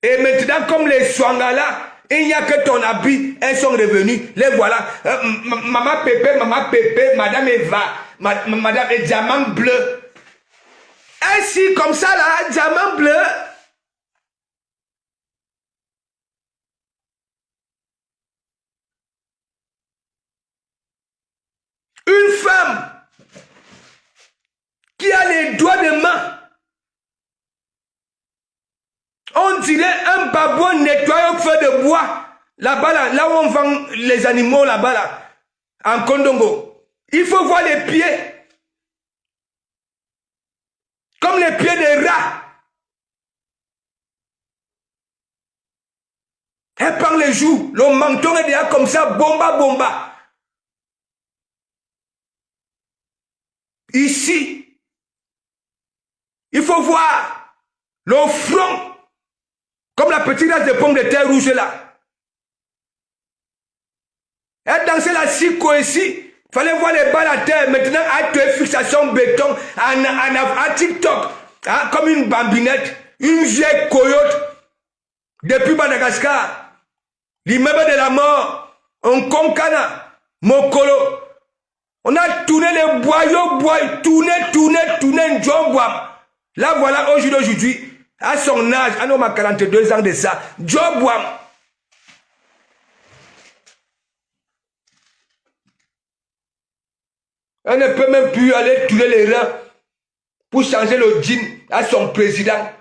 Et maintenant, comme les soingas là, il n'y a que ton habit, elles sont revenues, les voilà. Maman Pépé, Madame Eva, Madame et Diamant Bleu. Ainsi, comme ça là, Diamant Bleu. Une femme qui a les doigts de main. On dirait un babouin nettoyé au feu de bois. Là-bas, là où on vend les animaux, là-bas, là, en Kondongo. Il faut voir les pieds. Comme les pieds des rats. Elle prend les joues. Le menton est déjà comme ça, bomba. Ici, il faut voir le front. Comme la petite race de pommes de terre rouge là. Elle dansait la circo ici. Fallait voir les balles à terre. Maintenant, à te fixation béton à TikTok. Hein, comme une bambinette. Une vieille coyote. Depuis Madagascar. L'immeuble de la mort. Un concana. Mokolo. On a tourné les boyaux. Tourné, John Boam. Là, voilà, aujourd'hui. À son âge, à nos 42 ans de ça, Job Wam. Elle ne peut même plus aller tourner les reins pour changer le jean à son président.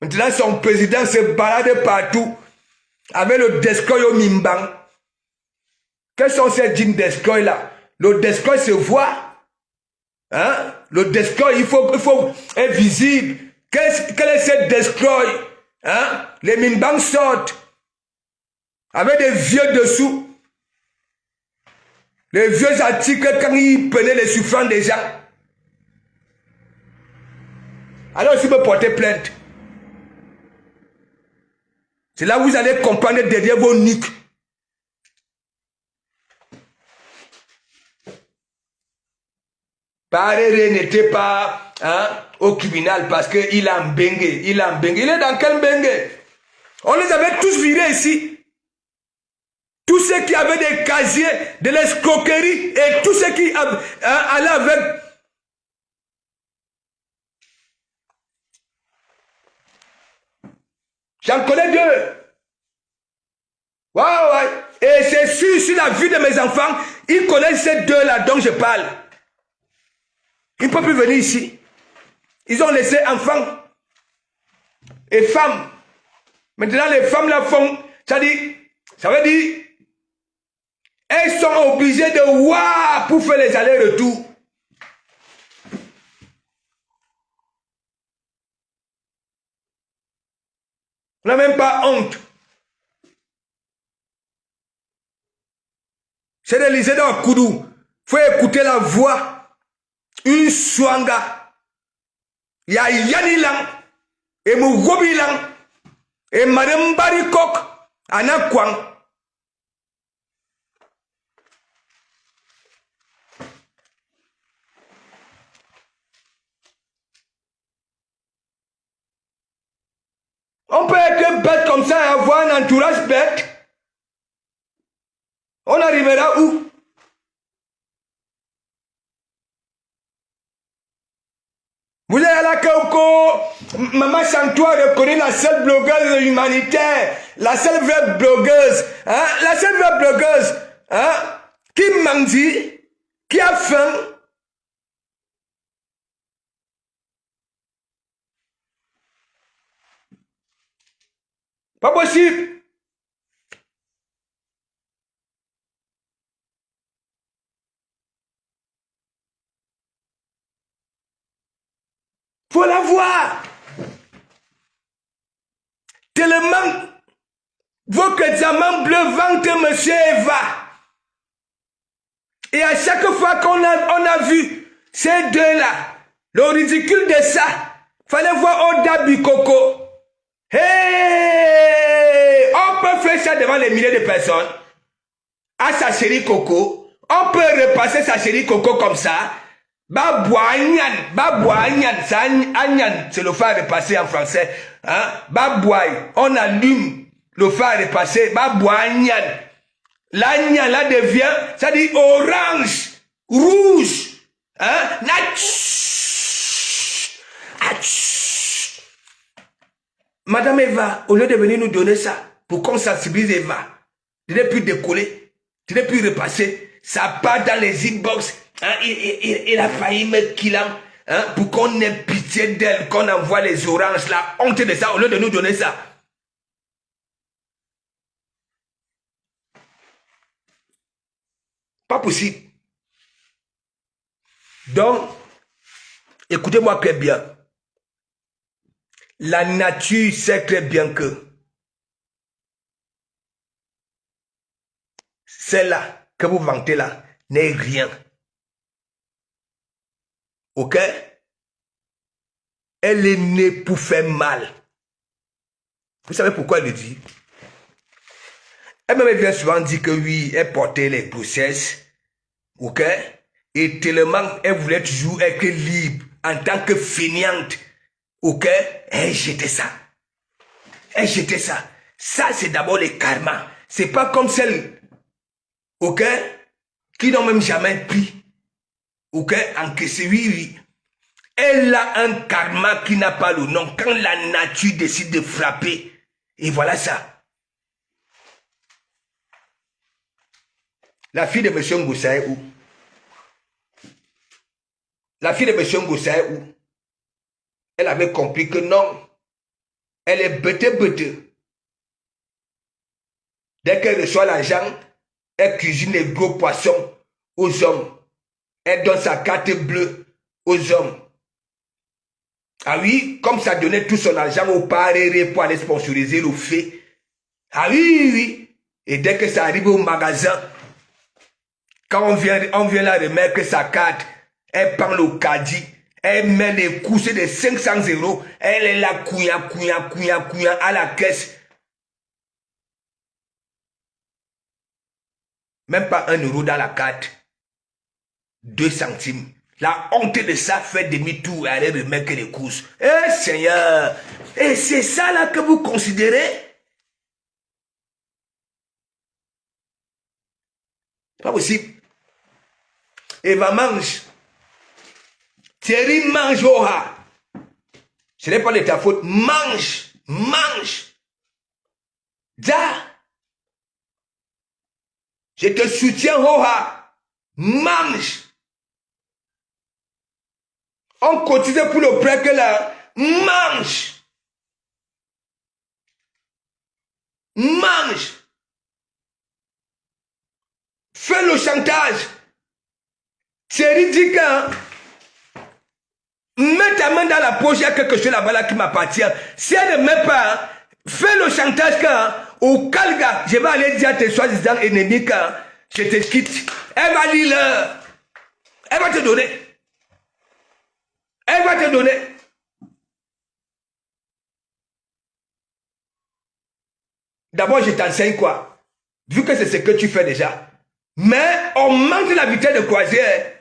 Maintenant, son président se balade partout avec le Destroy au Mimbang. Quels sont ces jeans Destroy là? Le Destroy se voit. Hein? Le Destroy, il faut être visible. Quel est ce Destroy? Hein? Les Mimbang sortent avec des vieux dessous. Les vieux articles quand ils prenaient les souffrances des gens. Alors, si vous me portez plainte, c'est là où vous allez comprendre derrière vos nuques. Paré n'était pas au tribunal parce qu'il a bengué. Il est dans quel bengué? On les avait tous virés ici. Tous ceux qui avaient des casiers de l'escroquerie et tous ceux qui allaient avec... J'en connais deux. Ouais. Et c'est sûr, sur la vie de mes enfants, ils connaissent ces deux-là dont je parle. Ils ne peuvent plus venir ici. Ils ont laissé enfants et femmes. Maintenant, les femmes là font... Ça veut dire... Elles sont obligées de voir pour faire les allers-retours. On n'a même pas honte. C'est de l'Élysée dans Koudou. Il faut écouter la voix. Une swanga. Il y a Yanilang. Et Mougobilang. Et Madame Barikok. Anakwang. On peut être bête comme ça et avoir un entourage bête. On arrivera où? Vous êtes à la Kauko. Maman Chantois reconnaît la seule blogueuse humanitaire. La seule vraie blogueuse. Hein? La seule vraie blogueuse. Hein? Qui mendie. Qui a faim. Pas possible. Faut la voir. Tellement vos diamants bleus vantent monsieur Eva. Et à chaque fois qu'on a vu ces deux-là, le ridicule de ça, fallait voir Oda Bikoko. Hey! On peut faire ça devant les milliers de personnes. À sa chérie Coco. On peut repasser sa chérie Coco comme ça. Babouagnan, ça agnan, c'est le phare repasser en français. Hein? Babouaï, on allume le phare repasser. Babouagnan. L'agnan là devient, ça dit orange, rouge. Hein? Madame Eva, au lieu de venir nous donner ça, pour qu'on sensibilise Eva, tu n'es plus décoller, tu n'es plus repasser, ça part dans les inbox, hein, il a failli me killer, hein, pour qu'on ait pitié d'elle, qu'on envoie les oranges, la honte de ça, au lieu de nous donner ça. Pas possible. Donc, écoutez-moi très bien. La nature sait très bien que celle-là que vous vantez là n'est rien. Ok? Elle est née pour faire mal. Vous savez pourquoi elle le dit? Elle-même vient souvent dire que oui, elle portait les grossesses. Ok? Et tellement elle voulait toujours être libre en tant que fainéante. Ok? Elle jetait ça. Elle jetait ça. Ça, c'est d'abord le karma. C'est pas comme celles, ok, qui n'ont même jamais pris, ok, encaissé, oui. Elle a un karma qui n'a pas le nom. Quand la nature décide de frapper, et voilà ça. La fille de M. Ngoussa est où? La fille de M. Ngossa est où? Elle avait compris que non. Elle est bête. Dès qu'elle reçoit l'argent, elle cuisine les gros poissons aux hommes. Elle donne sa carte bleue aux hommes. Ah oui, comme ça donnait tout son argent au paréré pour aller sponsoriser le fait. Ah oui. Et dès que ça arrive au magasin, quand on vient la remettre sa carte, elle prend le caddie, elle met les coussins de 500 €, elle est là, couillant à la caisse. Même pas 1 € dans la carte. 2 centimes. La honte de ça fait demi-tour et aller remettre les courses. Eh Seigneur! Et c'est ça là que vous considérez? Pas possible. Eva mange. Thierry mange, Oha. Ce n'est pas de ta faute. Mange. Da. Je te soutiens, Oha. Mange. On cotise pour le prêt que là. Mange. Fais le chantage. Thierry dit que mets ta main dans la poche, il y a quelque chose là-bas là qui m'appartient. Si elle ne met pas, fais le chantage que au Kalga, je vais aller dire à tes soi-disant ennemis que je te quitte. Elle va lire. Elle va te donner. Elle va te donner. D'abord, je t'enseigne quoi? Vu que c'est ce que tu fais déjà. Mais on manque la vitesse de croisière.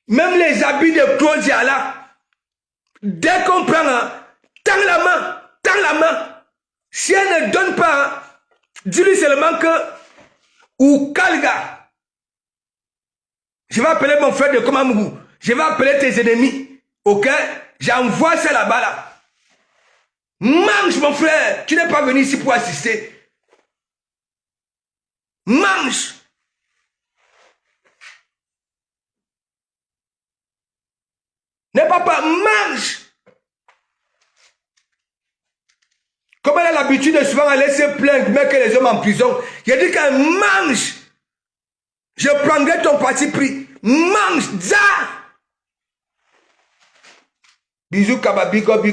Même les habits de Claudia là, dès qu'on prend, tends la main. Si elle ne donne pas, dis-lui seulement que, ou Kalga, je vais appeler mon frère de Komamougou, je vais appeler tes ennemis, ok? J'envoie ça là-bas là. Mange mon frère, tu n'es pas venu ici pour assister. Mange. N'aie pas peur, mange. Comme elle a l'habitude de souvent aller se plaindre, mettre les hommes en prison, il a dit qu'elle mange. Je prendrai ton parti pris. Mange, ça. Bisous, Kaba, big up.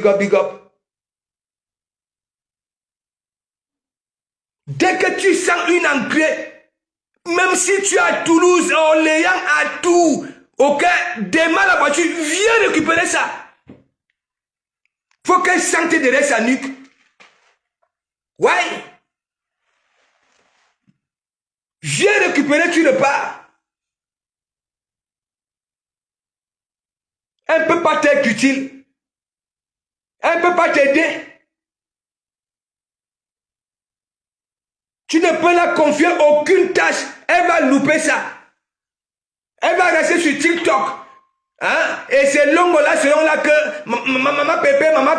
Dès que tu sens une entrée, même si tu es à Toulouse, en l'ayant à tout, ok, démarre la voiture, viens récupérer ça. Faut qu'elle sente derrière sa nuque. Ouais. Viens récupérer, tu ne pars. Elle ne peut pas t'être utile. Elle ne peut pas t'aider. Tu ne peux la confier aucune tâche. Elle va louper ça. Elle va rester sur TikTok. Hein? Et c'est longue là, selon là que maman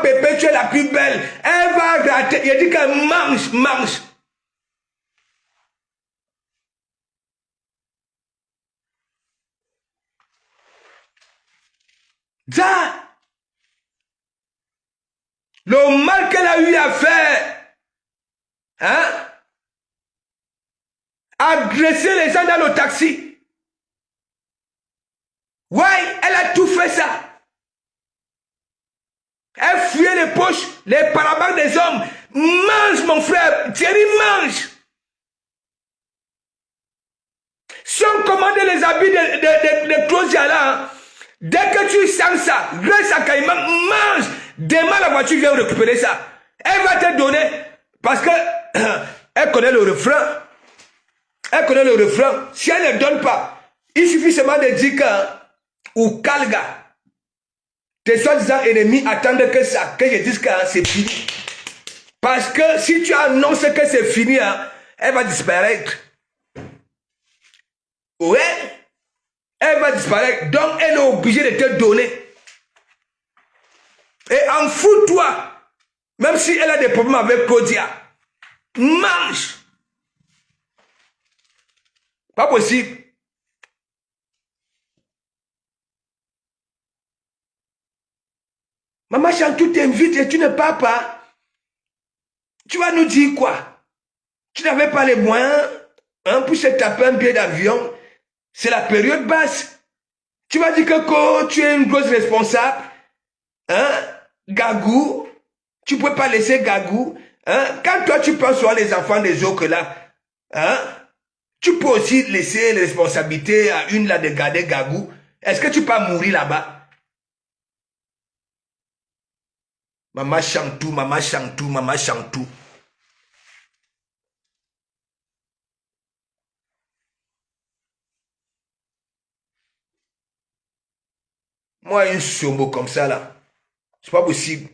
Pépé, tu es la plus belle. Elle va rater. Il dit qu'elle mange. Ça. Le mal qu'elle a eu à faire. Hein? Agresser les gens dans le taxi. Ouais, elle a tout fait ça. Elle fouillait les poches, les parabancs des hommes. Mange, mon frère. Thierry, mange. Sans commander les habits de Claudia là. Dès que tu sens ça, reste à Caïman, mange. Demain, la voiture vient récupérer ça. Elle va te donner. Parce que elle connaît le refrain. Si elle ne donne pas, il suffit seulement de dire que ou Kalga, tes soi-disant ennemis attendent que ça, que je dise que c'est fini. Parce que si tu annonces que c'est fini, elle va disparaître. Ouais, elle va disparaître. Donc elle est obligée de te donner. Et en fous-toi, même si elle a des problèmes avec Claudia, mange. Pas possible. Maman Chantou t'invite et tu ne pars pas. Tu vas nous dire quoi? Tu n'avais pas les moyens pour se taper un billet d'avion. C'est la période basse. Tu vas dire que quand tu es une grosse responsable, Gagou, tu ne peux pas laisser Gagou. Quand toi tu penses sur les enfants des autres là, tu peux aussi laisser les responsabilités à une là de garder Gagou. Est-ce que tu peux mourir là-bas? Maman Chantou, maman Chantou, maman Chantou. Moi, un sombo comme ça là, c'est pas possible.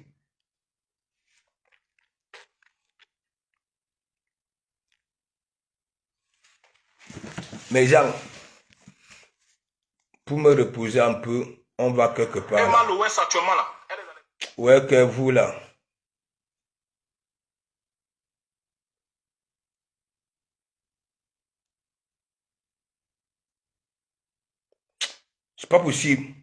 Mais genre, pour me reposer un peu, on va quelque part. Elle est mal l'Ouest actuellement là. Ouais, que vous là. C'est pas possible.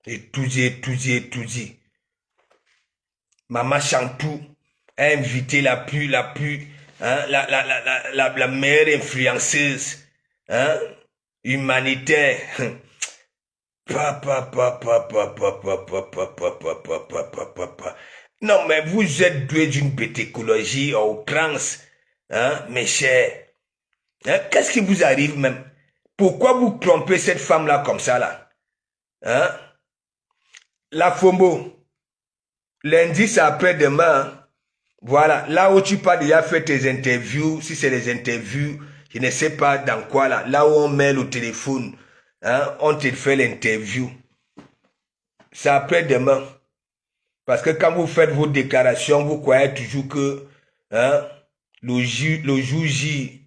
Et tout dit. Maman Chantou a invité la meilleure influenceuse, humanitaire. Non, mais vous êtes doué d'une bétécologie à outrance, mes chers. Qu'est-ce qui vous arrive même? Pourquoi vous trompez cette femme-là comme ça, là? La FOMO, lundi, c'est après-demain. Voilà, là où tu pas déjà fait tes interviews, si c'est des interviews, je ne sais pas dans quoi là où on met le téléphone, on te fait l'interview. C'est après-demain. Parce que quand vous faites vos déclarations, vous croyez toujours que le jour J,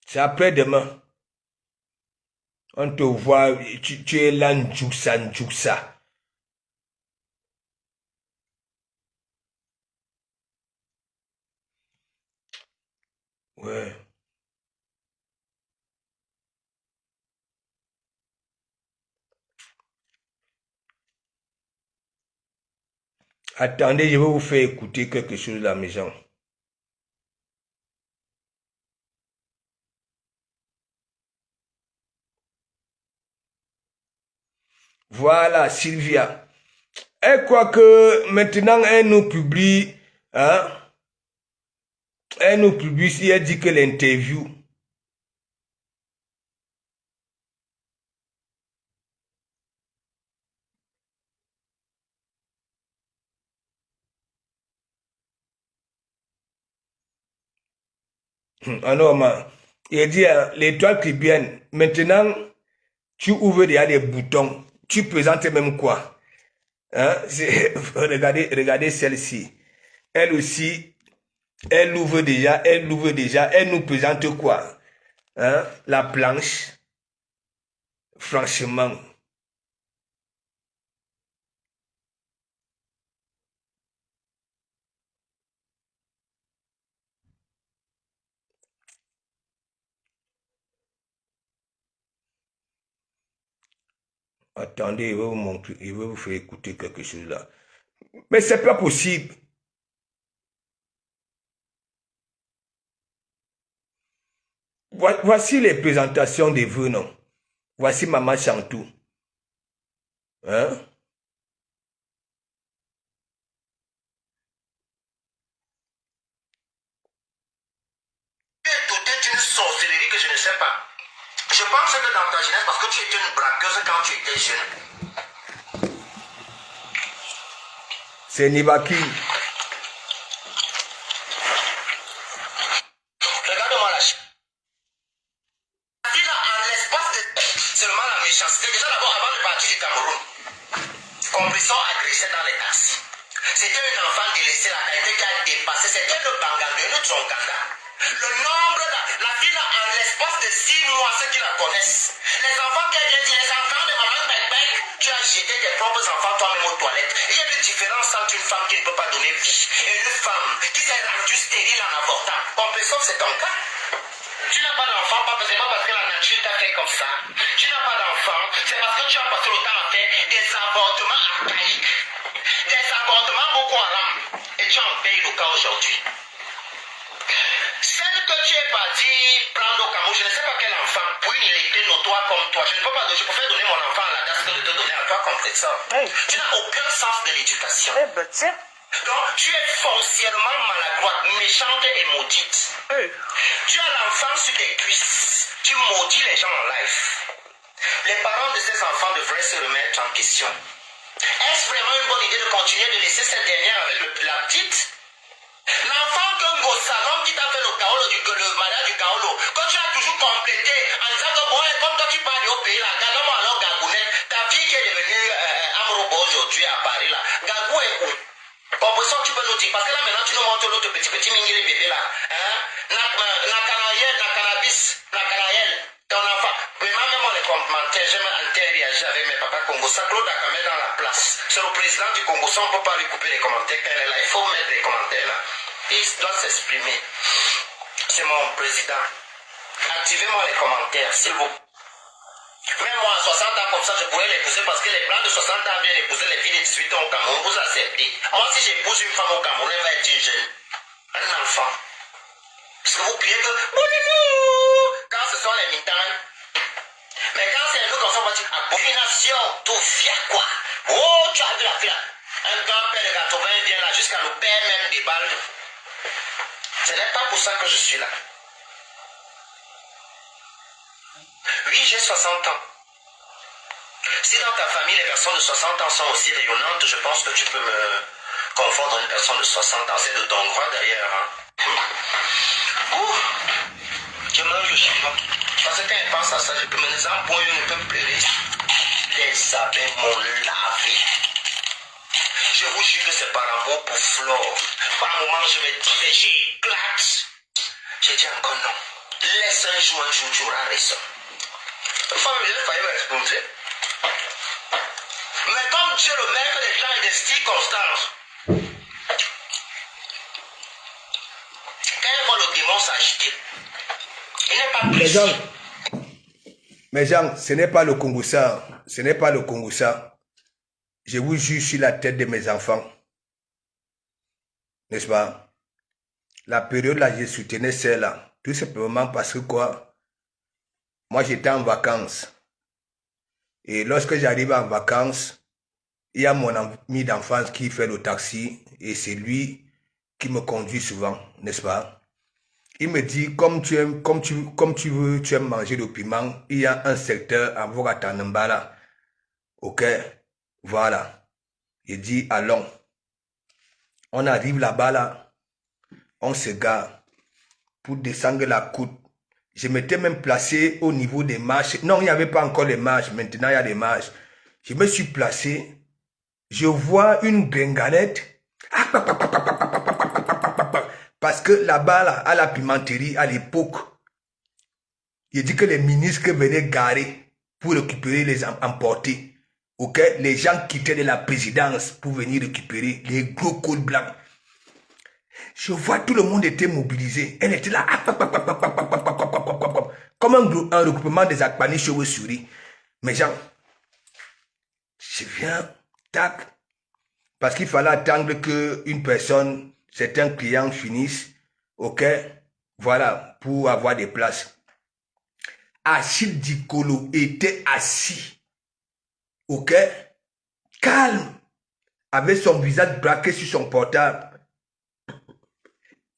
c'est après-demain. On te voit, tu es là, Ndjouksa. Ouais. Attendez, je vais vous faire écouter quelque chose de la maison. Voilà, Sylvia. Elle croit que maintenant, elle nous publie, elle nous publie si elle dit que l'interview. Alors, il dit, l'étoile tribienne, maintenant, tu ouvres déjà des boutons. Tu présentes même quoi? Regardez celle-ci. Elle aussi, elle ouvre déjà, elle nous présente quoi? La planche. Franchement. Attendez, il va vous montrer, il va vous faire écouter quelque chose là. Mais c'est pas possible. Voici les présentations des vœux, non? Voici Maman Chantou. Peut-être une sorcellerie que je ne sais pas. Je pense que dans ta jeunesse, parce que tu étais une braqueuse quand tu étais jeune. C'est Nibaki. Regarde-moi la fille là, en l'espace de seulement la méchanceté. Déjà d'abord, avant de partir du Cameroun, comprisons agressé dans les taxis. C'était un enfant délaissé, la qualité qui a dépassé. C'était le Bangandé, le Tsonganda. Le nombre de la fille là, en l'espace de 6 mois, ceux qui la connaissent. Les enfants qui viennent dire, les enfants de maman Bec, Tu as jeté tes propres enfants toi-même aux toilettes. Il y a une différence entre une femme qui ne peut pas donner vie et une femme qui s'est rendue stérile en avortant. Comprenez, c'est ton cas. Tu n'as pas d'enfant, c'est pas parce que la nature t'a fait comme ça. Tu n'as pas d'enfant, c'est parce que tu as passé le temps à faire des avortements archaïques, des avortements Boko Haram. Et tu en payes le cas aujourd'hui. Celle que tu es parti prendre au Cameroun, je ne sais pas quel enfant, pour une illettrée notoire comme toi, je ne peux pas, je préfère donner mon enfant à la date que de te donner à toi comme ça. Hey. Tu n'as aucun sens de l'éducation. Eh ben tiens. Donc, tu es foncièrement maladroite, méchante et maudite. Hey. Tu as l'enfant sur tes cuisses. Tu maudis les gens en live. Les parents de ces enfants devraient se remettre en question. Est-ce vraiment une bonne idée de continuer de laisser cette dernière avec la petite? L'enfant que Ngossalom qui t'a fait le mariage du Kaolo, que tu as toujours complété en disant que bon, comme toi tu parles au pays là, Gagamo alors Gagounette, ta fille qui est devenue Amrobo aujourd'hui à Paris là, Gagou est où? Comprenez, tu peux nous dire, parce que là maintenant tu nous montres l'autre petit mingiri bébé là, hein? Na cannabis, na canayel, ton enfant. Vraiment, même dans les commentaires, j'aime interagir avec mes papas Congo. Ça, Claude Akame dans la place. C'est le président du Congo, ça on ne peut pas lui couper les commentaires quand elle est là. Il faut mettre les commentaires là. Il doit s'exprimer. C'est mon président. Activez-moi les commentaires, s'il vous plaît. Même moi, à 60 ans comme ça, je pourrais l'épouser parce que les blancs de 60 ans viennent épouser les filles de 18 ans au Cameroun. Vous acceptez. Moi, si j'épouse une femme au Cameroun, elle va être une jeune. Un enfant. Parce que vous criez que quand ce sont les mitaines. Mais quand c'est un autre comme ça, on va dire abomination, tout fier quoi. Oh, tu as vu la fille là. Un grand-père de 80 vient là jusqu'à nous père même des balles. Ce n'est pas pour ça que je suis là. Oui, j'ai 60 ans. Si dans ta famille, les personnes de 60 ans sont aussi rayonnantes, je pense que tu peux me confondre une personne de 60 ans. C'est de ton droit d'ailleurs. Hein. Ouh, je mange le chinois. Parce que quand je pense à ça, je peux me dire, bon, je ne peux pleurer. Les abeilles m'ont lavé. Je vous jure que c'est par amour pour Flore. Par un moment, je me disais, j'éclate. J'ai dit encore non. Laisse un jour, tu auras raison. Une fois, il fallait me responsabiliser. Mais comme Dieu le maître des temps et des circonstances, quand il voit le démon s'agiter, il n'est pas plus. Mais Jean, ce n'est pas le Congo ça. Ce n'est pas le Congo ça. Je vous jure sur la tête de mes enfants. N'est-ce pas? La période là, je soutenais celle-là. Tout simplement parce que quoi? Moi, j'étais en vacances. Et lorsque j'arrive en vacances, il y a mon ami d'enfance qui fait le taxi. Et c'est lui qui me conduit souvent, n'est-ce pas? Il me dit, comme tu aimes manger le piment, il y a un secteur à Voratanambala. Ok? Voilà. Il dit, allons. On arrive là-bas, là. On se gare pour descendre la côte. Je m'étais même placé au niveau des marches. Non, il n'y avait pas encore les marches. Maintenant, il y a des marches. Je me suis placé. Je vois une gringalette. Parce que là-bas, là, à la pimenterie, à l'époque, il dit que les ministres venaient garer pour récupérer les emporter. Ok? Les gens quittaient de la présidence pour venir récupérer les gros cols blancs. Je vois tout le monde était mobilisé. Elle était là. Comme un regroupement des Akbani cheveux-souris. Mais genre, je viens, tac. Parce qu'il fallait attendre qu'une personne, certains clients finissent. Ok? Voilà, pour avoir des places. Achille Dikolo était assis. Ok? Calme. Avec son visage braqué sur son portable.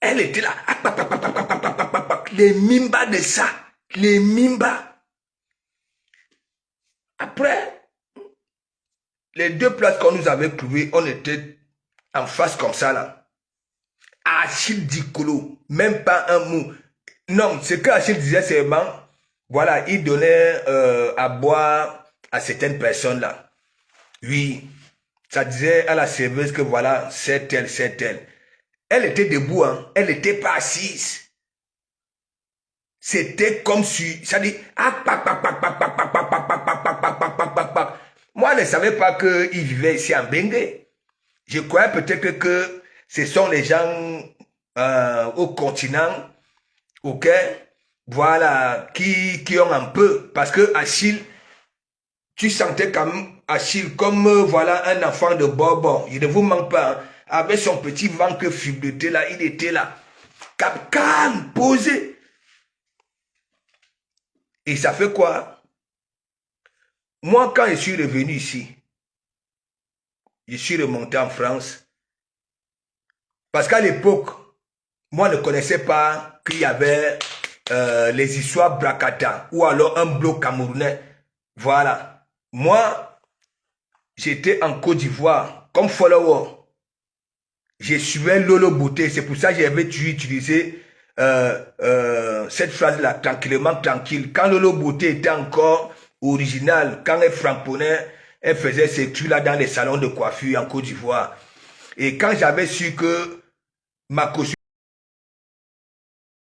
Elle était là. Les mimbas de ça. Les mimbas. Après, les deux places qu'on nous avait trouvées, on était en face comme ça là. Achille Dikolo, même pas un mot. Non, ce qu'Achille disait seulement, voilà, il donnait à boire à certaines personnes là. Oui, ça disait à la serveuse que voilà, c'est elle, c'est elle. Elle était debout, hein. Elle n'était pas assise. C'était comme si, ça dit, Moi, je ne savais pas qu'ils vivaient ici en Bengue. Je croyais peut-être que ce sont les gens au continent, ok, voilà, qui ont un peu. Parce que Achille, tu sentais quand même Achille comme voilà un enfant de Bourbon. Il ne vous manque pas. Hein. Avec son petit ventre fibreté là, il était là. Calme, posé. Et ça fait quoi? Moi, quand je suis revenu ici, je suis remonté en France. Parce qu'à l'époque, moi, je ne connaissais pas qu'il y avait les histoires Bracata ou alors un bloc camerounais. Voilà. Moi, j'étais en Côte d'Ivoire comme follower. Je suivais Lolo Beauté. C'est pour ça que j'avais utilisé cette phrase-là, tranquillement, tranquille. Quand Lolo Beauté était encore original, quand elle framponnait, elle faisait ces trucs-là dans les salons de coiffure en Côte d'Ivoire. Et quand j'avais su que ma caution